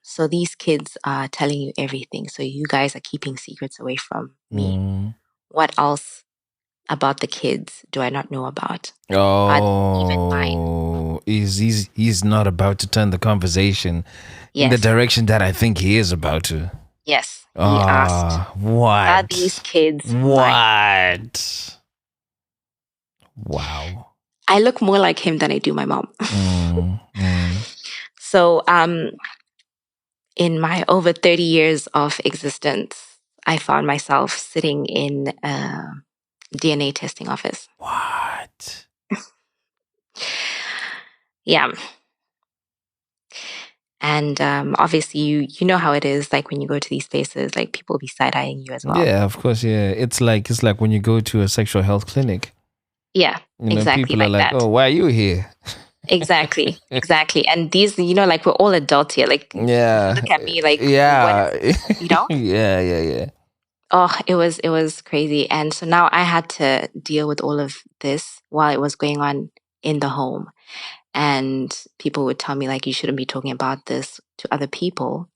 so these kids are telling you everything. So you guys are keeping secrets away from me. What else about the kids do I not know about? Even mine. He's not about to turn the conversation in the direction that I think he is about to. Yes. He asked, what? Are these kids mine? What? Wow. I look more like him than I do my mom. So in my over 30 years of existence, I found myself sitting in a DNA testing office. What? Yeah. And obviously, you know how it is. Like when you go to these spaces, like people will be side-eyeing you as well. Yeah, of course. Yeah, it's like when you go to a sexual health clinic. Yeah, exactly. People are like, "Oh, why are you here?" Exactly. And these, like we're all adults here. Like, look at me, like, yeah, yeah. Oh, it was crazy. And so now I had to deal with all of this while it was going on in the home. And people would tell me, like, you shouldn't be talking about this to other people.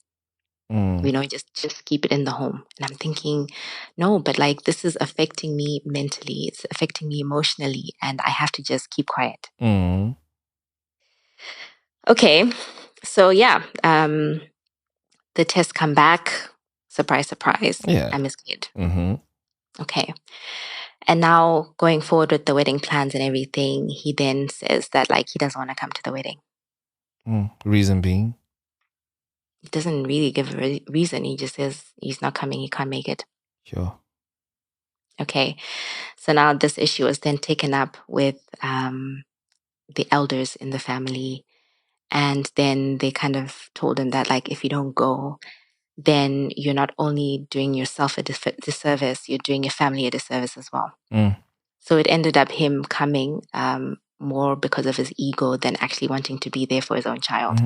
Just keep it in the home. And I'm thinking, no, but like this is affecting me mentally. It's affecting me emotionally. And I have to just keep quiet. Okay. So yeah, the tests come back. Surprise, surprise. Yeah. I'm his kid. Mm-hmm. Okay. And now going forward with the wedding plans and everything, he then says that like he doesn't want to come to the wedding. Reason being? He doesn't really give a reason. He just says he's not coming. He can't make it. Sure. Okay. So now this issue was then taken up with the elders in the family. And then they kind of told him that like, if you don't go, then you're not only doing yourself a disservice, you're doing your family a disservice as well. So it ended up him coming more because of his ego than actually wanting to be there for his own child.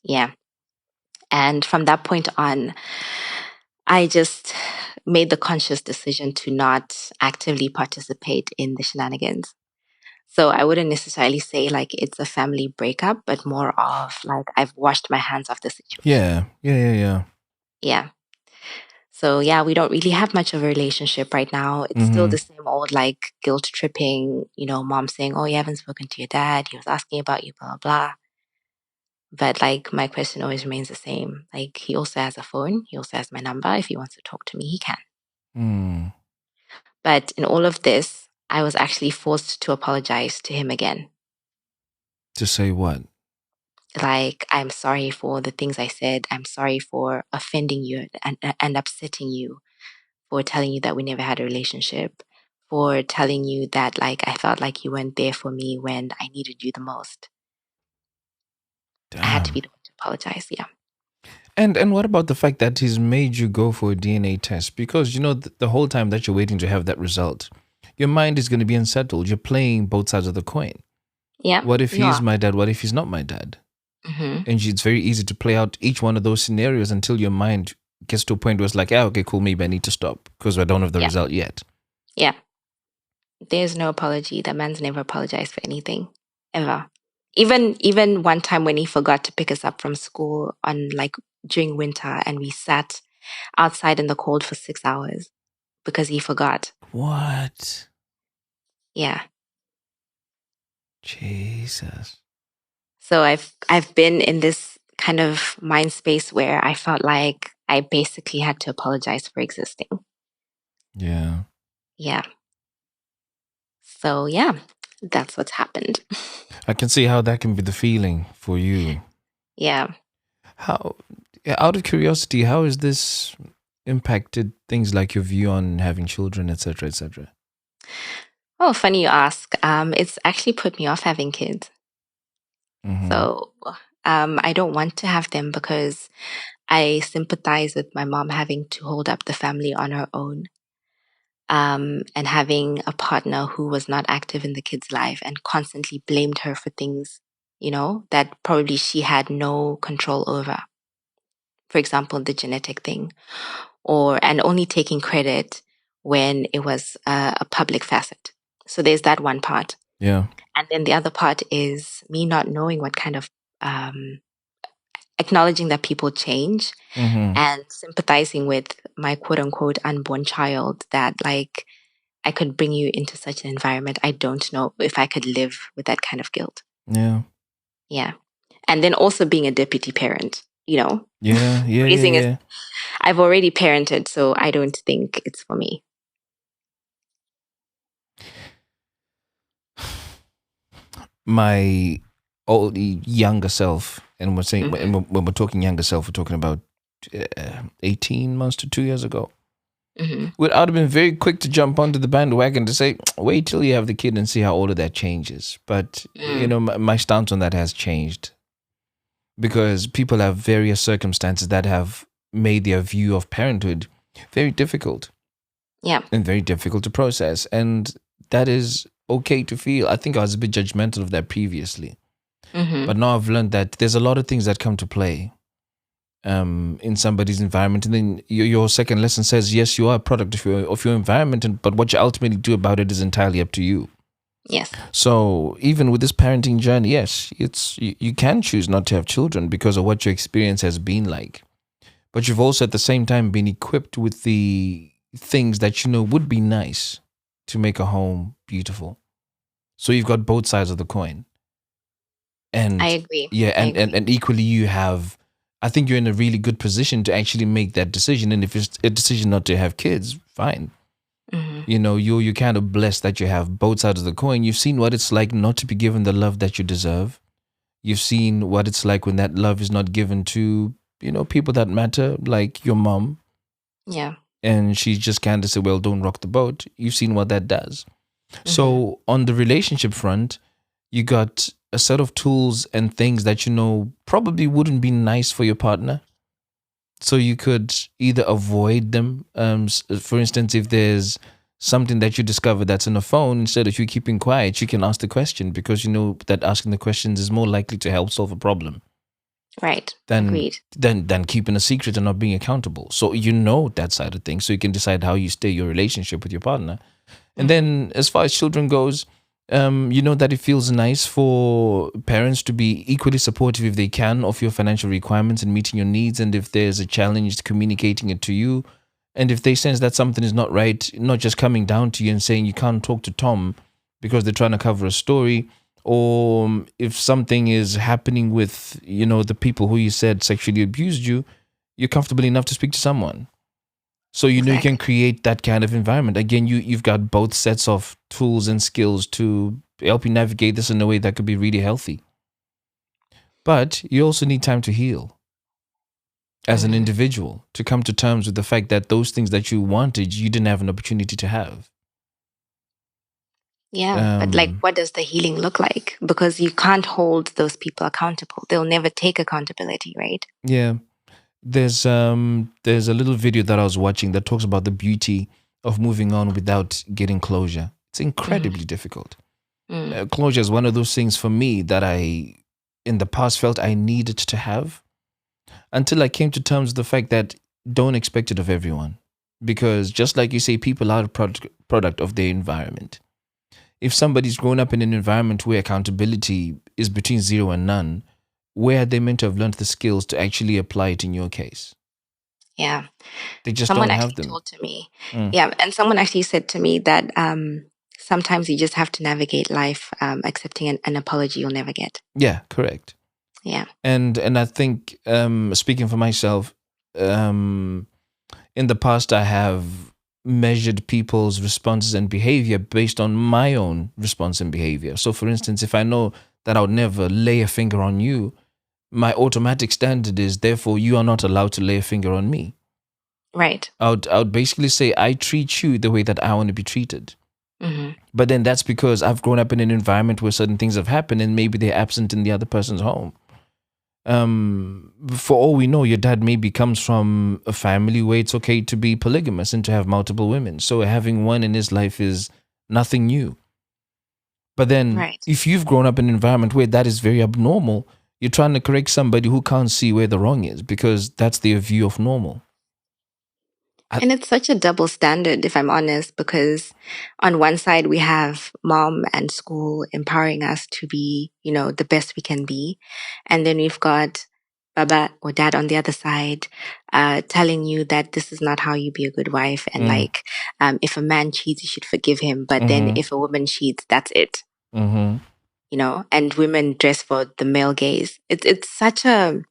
Yeah. And from that point on, I just made the conscious decision to not actively participate in the shenanigans. So I wouldn't necessarily say like it's a family breakup, but more of like I've washed my hands off the situation. Yeah. So yeah, we don't really have much of a relationship right now. It's still the same old like guilt tripping, mom saying, "Oh, you haven't spoken to your dad. He was asking about you, blah, blah, blah." But like my question always remains the same. Like he also has a phone. He also has my number. If he wants to talk to me, he can. But in all of this, I was actually forced to apologize to him again. To say what? Like, I'm sorry for the things I said. I'm sorry for offending you and upsetting you, for telling you that we never had a relationship, for telling you that like I felt like you weren't there for me when I needed you the most. Damn. I had to be the one to apologize. Yeah. And what about the fact that he's made you go for a DNA test? Because, the whole time that you're waiting to have that result, your mind is going to be unsettled. You're playing both sides of the coin. Yeah. What if he's my dad? What if he's not my dad? And it's very easy to play out each one of those scenarios until your mind gets to a point where it's like, okay, cool, maybe I need to stop because I don't have the result yet. Yeah. There's no apology. That man's never apologized for anything, ever. Even one time when he forgot to pick us up from school on like during winter, and we sat outside in the cold for 6 hours because he forgot. What? Yeah. Jesus. So I've been in this kind of mind space where I felt like I basically had to apologize for existing. Yeah. Yeah. So yeah, that's what's happened. I can see how that can be the feeling for you. Yeah. How, out of curiosity, how has this impacted things like your view on having children, etc., etc.? Oh, funny you ask. It's actually put me off having kids. So I don't want to have them because I sympathize with my mom having to hold up the family on her own, and having a partner who was not active in the kid's life and constantly blamed her for things, that probably she had no control over. For example, the genetic thing, and only taking credit when it was a public facet. So there's that one part. Yeah. And then the other part is me not knowing what kind of acknowledging that people change and sympathizing with my quote unquote unborn child, that like I could bring you into such an environment. I don't know if I could live with that kind of guilt. Yeah. Yeah. And then also being a deputy parent, Yeah. Raising I've already parented, so I don't think it's for me. My old younger self, and we're saying when we're talking younger self, we're talking about 18 months to 2 years ago. I would have been very quick to jump onto the bandwagon to say, wait till you have the kid and see how all of that changes. But my stance on that has changed because people have various circumstances that have made their view of parenthood very difficult. Yeah. And very difficult to process. And that is okay to feel. I think I was a bit judgmental of that previously. But now I've learned that there's a lot of things that come to play in somebody's environment. And then your second lesson says, yes, you are a product of your environment, but what you ultimately do about it is entirely up to you. Yes. So even with this parenting journey, yes, you can choose not to have children because of what your experience has been like. But you've also at the same time been equipped with the things that would be nice to make a home beautiful. So you've got both sides of the coin. And I agree. Yeah, and equally I think you're in a really good position to actually make that decision. And if it's a decision not to have kids, fine. You're kind of blessed that you have both sides of the coin. You've seen what it's like not to be given the love that you deserve. You've seen what it's like when that love is not given to, people that matter, like your mom. Yeah. And she just kind of said, well, don't rock the boat. You've seen what that does. So on the relationship front, you got a set of tools and things that probably wouldn't be nice for your partner. So you could either avoid them. For instance, if there's something that you discover that's in a phone, instead of you keeping quiet, you can ask the question, because you know that asking the questions is more likely to help solve a problem. Right. Than Agreed. than keeping a secret and not being accountable. So that side of things, so you can decide how you stay your relationship with your partner. And then as far as children goes, that it feels nice for parents to be equally supportive if they can of your financial requirements and meeting your needs. And if there's a challenge, communicating it to you. And if they sense that something is not right, not just coming down to you and saying you can't talk to Tom because they're trying to cover a story. Or if something is happening with, the people who you said sexually abused you, you're comfortable enough to speak to someone. So, you can create that kind of environment. Again, you've got both sets of tools and skills to help you navigate this in a way that could be really healthy. But you also need time to heal as an individual, to come to terms with the fact that those things that you wanted, you didn't have an opportunity to have. Yeah, but what does the healing look like? Because you can't hold those people accountable. They'll never take accountability, right? Yeah. There's a little video that I was watching that talks about the beauty of moving on without getting closure. It's incredibly difficult. Closure is one of those things for me that I, in the past, felt I needed to have, until I came to terms with the fact that don't expect it of everyone. Because just like you say, people are a product of their environment. If somebody's grown up in an environment where accountability is between 0 and none, where are they meant to have learned the skills to actually apply it in your case? Yeah. They just Someone don't have actually them. told to me. Yeah, and someone actually said to me that sometimes you just have to navigate life accepting an apology you'll never get. Yeah, correct. Yeah. And I think, speaking for myself, in the past I have measured people's responses and behavior based on my own response and behavior. So for instance, if I know that I would never lay a finger on you, my automatic standard is, therefore, you are not allowed to lay a finger on me. Right. I would basically say, I treat you the way that I want to be treated. But then that's because I've grown up in an environment where certain things have happened and maybe they're absent in the other person's home. For all we know, your dad maybe comes from a family where it's okay to be polygamous and to have multiple women. So having one in his life is nothing new. But then if you've grown up in an environment where that is very abnormal, you're trying to correct somebody who can't see where the wrong is, because that's their view of normal. And it's such a double standard, if I'm honest, because on one side we have mom and school empowering us to be, the best we can be. And then we've got Baba or dad on the other side, telling you that this is not how you be a good wife. And if a man cheats, you should forgive him. But then if a woman cheats, that's it. And women dress for the male gaze. It's such a,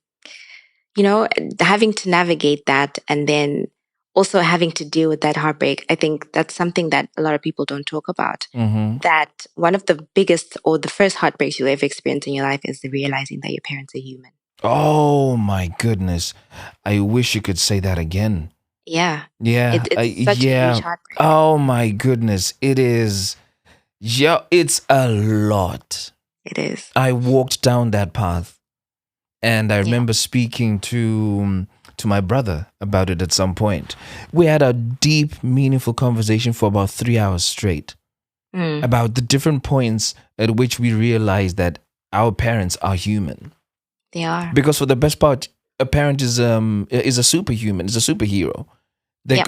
having to navigate that, and then also having to deal with that heartbreak. I think that's something that a lot of people don't talk about. That one of the biggest or the first heartbreaks you'll ever experience in your life is the realizing that your parents are human. Oh my goodness. I wish you could say that again. Yeah. Yeah. It's such a huge heartbreak. Oh my goodness. It is. Yeah, it's a lot. It is. I walked down that path, and I remember speaking to my brother about it at some point. We had a deep, meaningful conversation for about 3 hours straight about the different points at which we realized that our parents are human. They are. Because for the best part, a parent is a superhuman, is a superhero. They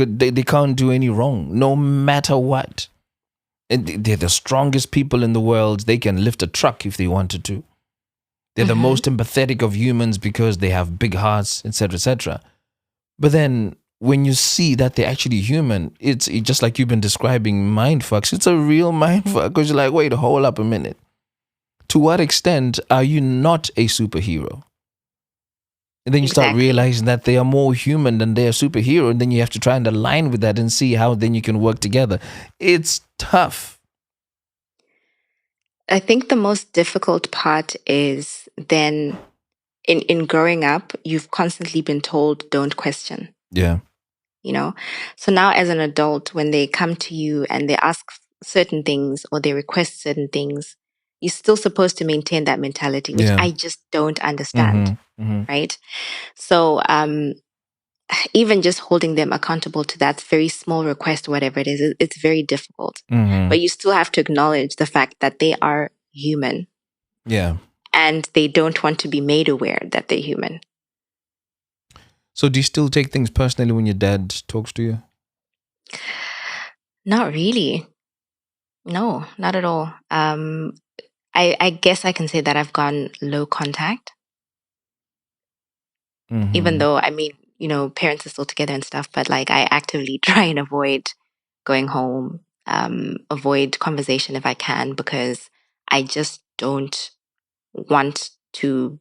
can't do any wrong, no matter what. And they're the strongest people in the world. They can lift a truck if they wanted to. They're the most empathetic of humans because they have big hearts, etc., etc. But then when you see that they're actually human, it's just like you've been describing mindfucks. It's a real mindfuck, because you're like, wait, hold up a minute. To what extent are you not a superhero? And then you start Exactly. realizing that they are more human than they are superhero. And then you have to try and align with that and see how then you can work together. It's tough. I think the most difficult part is then in growing up, you've constantly been told, don't question, Yeah. you know? So now as an adult, when they come to you and they ask certain things or they request certain things, you're still supposed to maintain that mentality, which Yeah. I just don't understand, Mm-hmm. right? So even just holding them accountable to that very small request, whatever it is, it's very difficult. Mm-hmm. But you still have to acknowledge the fact that they are human Yeah. and they don't want to be made aware that they're human. So do you still take things personally when your dad talks to you? Not really. No, not at all. I guess I can say that I've gone low contact, even though, I mean, parents are still together and stuff, but like I actively try and avoid going home, avoid conversation if I can, because I just don't want to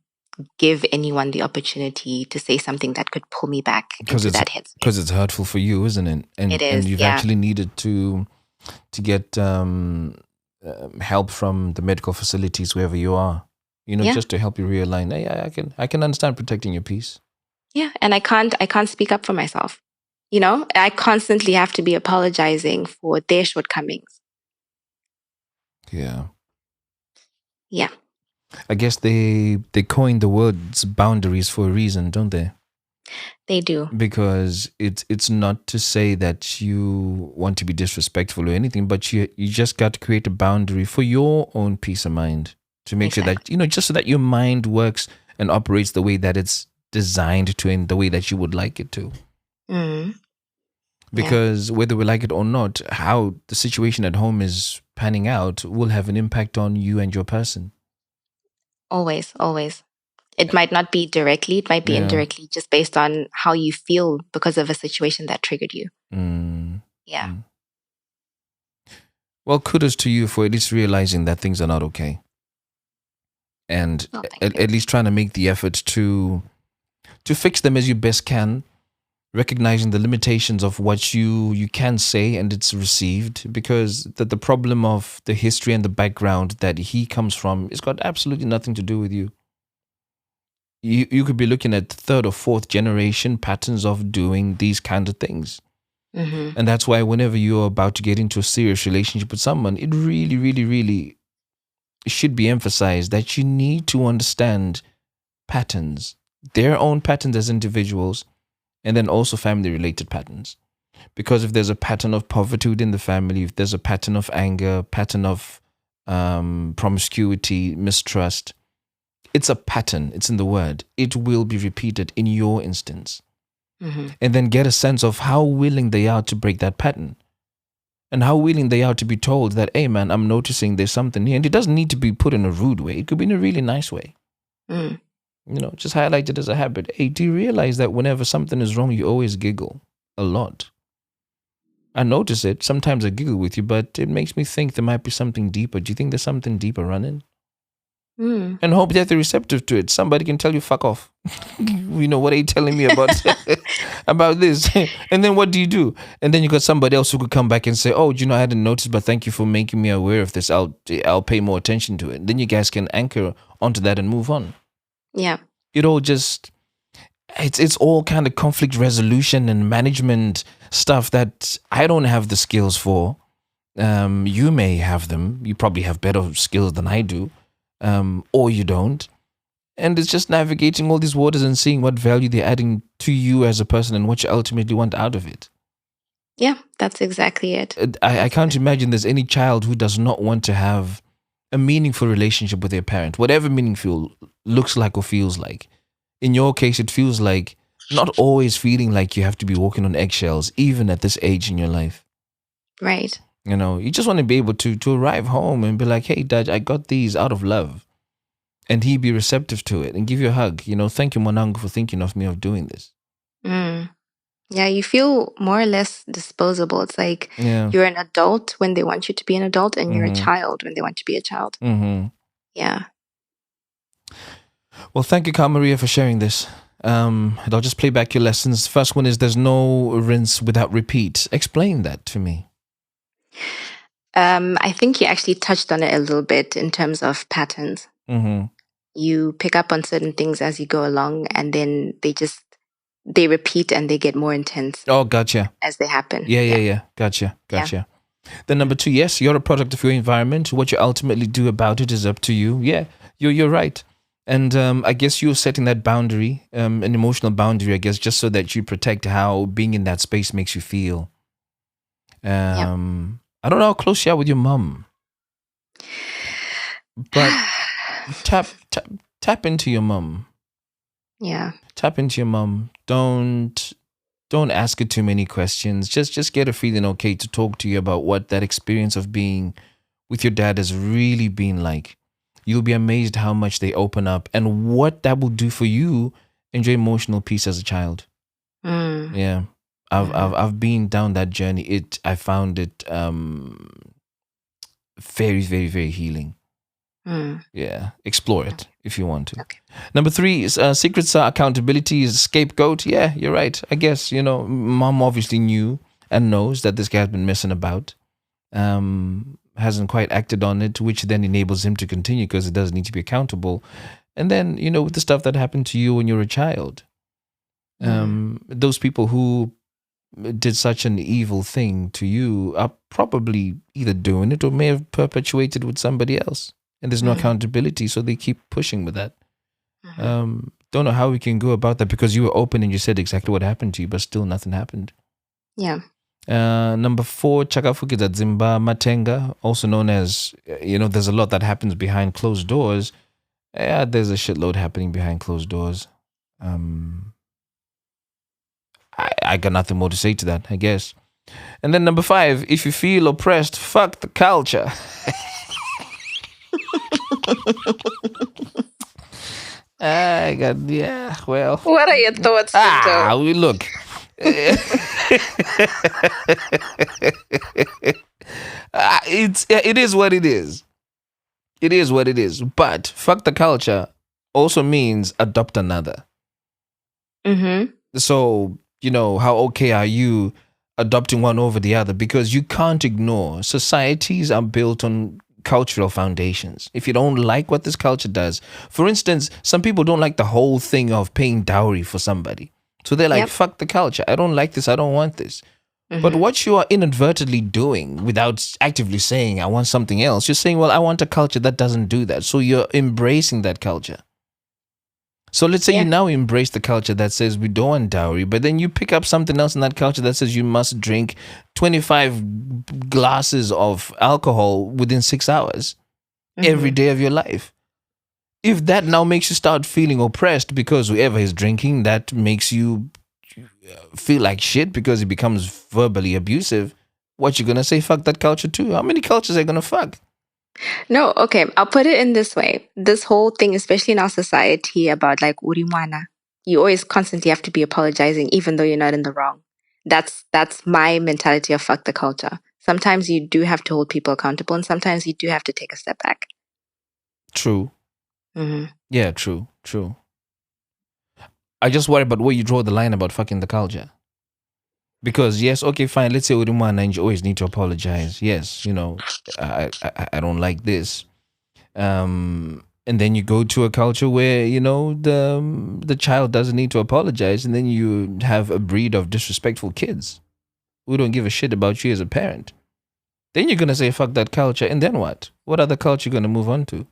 give anyone the opportunity to say something that could pull me back into that headspace. Because it's hurtful for you, isn't it? And It is, and you've yeah. actually needed to get help from the medical facilities wherever you are. Yeah. Just to help you realign. Hey, I can understand protecting your peace. Yeah, and I can't speak up for myself. I constantly have to be apologizing for their shortcomings. Yeah. Yeah. I guess they coined the words boundaries for a reason, don't they? They do. Because it's not to say that you want to be disrespectful or anything, but you just got to create a boundary for your own peace of mind to make sure that, just so that your mind works and operates the way that it's designed to, in the way that you would like it to. Because whether we like it or not, how the situation at home is panning out will have an impact on you and your person. Always, always. It might not be directly, it might be indirectly, just based on how you feel because of a situation that triggered you. Yeah. Well, kudos to you for at least realizing that things are not okay. And at least trying to make the effort to fix them as you best can, recognizing the limitations of what you can say and it's received, because the problem of the history and the background that he comes from has got absolutely nothing to do with you. You could be looking at third or fourth generation patterns of doing these kind of things. And that's why whenever you're about to get into a serious relationship with someone, it really, really, really should be emphasized that you need to understand patterns, their own patterns as individuals, and then also family related patterns. Because if there's a pattern of poverty within the family, if there's a pattern of anger, pattern of promiscuity, mistrust, it's a pattern, it's in the word. It will be repeated in your instance. And then get a sense of how willing they are to break that pattern. And how willing they are to be told that, hey man, I'm noticing there's something here. And it doesn't need to be put in a rude way. It could be in a really nice way. Just highlight it as a habit. Hey, do you realize that whenever something is wrong, you always giggle a lot? I notice it. Sometimes I giggle with you, but it makes me think there might be something deeper. Do you think there's something deeper running? And hope that they're receptive to it. Somebody can tell you, fuck off. What are you telling me about about this? And then what do? And then you got somebody else who could come back and say, oh, I hadn't noticed, but thank you for making me aware of this. I'll pay more attention to it. Then you guys can anchor onto that and move on. Yeah. It all just, it's all kind of conflict resolution and management stuff that I don't have the skills for. You may have them. You probably have better skills than I do. Or you don't. And it's just navigating all these waters and seeing what value they're adding to you as a person and what you ultimately want out of it. Yeah, that's exactly it. I can't imagine there's any child who does not want to have a meaningful relationship with their parent, whatever meaningful looks like or feels like. In your case, it feels like not always feeling like you have to be walking on eggshells, even at this age in your life. Right. You just want to be able to arrive home and be like, hey, Dad, I got these out of love. And he be receptive to it and give you a hug. Thank you, Monango, for thinking of me of doing this. Yeah, you feel more or less disposable. It's like you're an adult when they want you to be an adult, and you're a child when they want you to be a child. Yeah. Well, thank you, Carl Maria, for sharing this. And I'll just play back your lessons. First one is there's no rinse without repeat. Explain that to me. I think you actually touched on it a little bit in terms of patterns. Mm-hmm. You pick up on certain things as you go along, and then they repeat and they get more intense Oh, gotcha. as they happen. Yeah. Gotcha. Then number 2, yes, you're a product of your environment. What you ultimately do about it is up to you. Yeah, you're right. And I guess you're setting that boundary, an emotional boundary, I guess, just so that you protect how being in that space makes you feel. I don't know how close you are with your mum, but tap into your mum. Yeah. Tap into your mum. Don't ask her too many questions. Just get her feeling okay to talk to you about what that experience of being with your dad has really been like. You'll be amazed how much they open up and what that will do for you and your emotional peace as a child. Yeah. I've been down that journey. I found it very, very, very healing. Yeah, explore it if you want to. Okay. Number 3 is secrets are accountability is scapegoat. Yeah, you're right. I guess, mom obviously knew and knows that this guy has been messing about. Hasn't quite acted on it, which then enables him to continue because it does need to be accountable. And then, with the stuff that happened to you when you were a child, those people who did such an evil thing to you are probably either doing it or may have perpetuated with somebody else. And there's no accountability, so they keep pushing with that. Don't know how we can go about that because you were open and you said exactly what happened to you, but still nothing happened. Yeah. Number 4, Chakafukiza Zimba Matenga, also known as, there's a lot that happens behind closed doors. Yeah, there's a shitload happening behind closed doors. I got nothing more to say to that, I guess. And then number 5, if you feel oppressed, fuck the culture. Well. What are your thoughts, Tinto? Look. It is what it is. It is what it is. But fuck the culture also means adopt another. So, how okay are you adopting one over the other? Because you can't ignore societies are built on cultural foundations. If you don't like what this culture does, for instance, some people don't like the whole thing of paying dowry for somebody. So they're like, fuck the culture. I don't like this. I don't want this. But what you are inadvertently doing without actively saying, I want something else, you're saying, well, I want a culture that doesn't do that. So you're embracing that culture. So let's say you now embrace the culture that says we don't want dowry, but then you pick up something else in that culture that says you must drink 25 glasses of alcohol within 6 hours every day of your life. If that now makes you start feeling oppressed because whoever is drinking, that makes you feel like shit because it becomes verbally abusive, what you gonna say? Fuck that culture too? How many cultures are you gonna fuck? No, okay. I'll put it in this way. This whole thing, especially in our society about like urimwana, you always constantly have to be apologizing even though you're not in the wrong. That's my mentality of fuck the culture. Sometimes you do have to hold people accountable and sometimes you do have to take a step back. True. Yeah, true. I just worry about where you draw the line about fucking the culture. Because yes, okay, fine. Let's say urimwana and you always need to apologize. Yes, I don't like this. And then you go to a culture where the child doesn't need to apologize, and then you have a breed of disrespectful kids who don't give a shit about you as a parent. Then you're gonna say fuck that culture, and then what? What other culture you gonna move on to?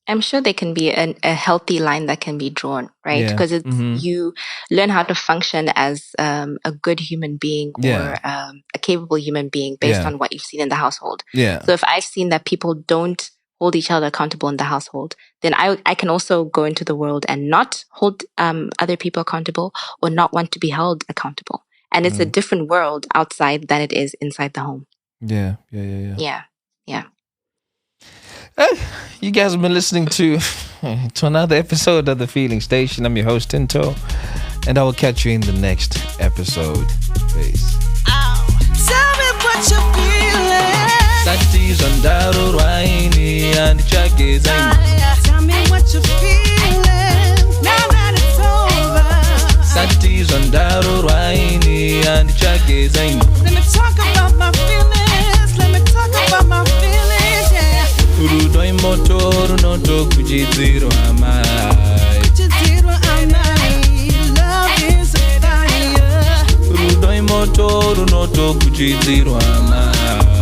I'm sure there can be a healthy line that can be drawn, right? Because it's you learn how to function as a good human being or a capable human being based on what you've seen in the household. Yeah. So if I've seen that people don't hold each other accountable in the household, then I can also go into the world and not hold other people accountable or not want to be held accountable. And it's a different world outside than it is inside the home. Yeah. You guys have been listening to another episode of The Feeling Station. I'm your host, Tinto, and I will catch you in the next episode. Peace. Tell me what you're feeling. Tell me Tell me what you're feeling. Now that it's zvandaro rwaini handichageza ini. Let me talk about my feelings. Let me talk about my feelings, yeah. Rudo imoto runotokuchidzirwa mai. Kuchidzirwa amai. Love is a fire. Rudo imoto runotokuchidzirwa mai.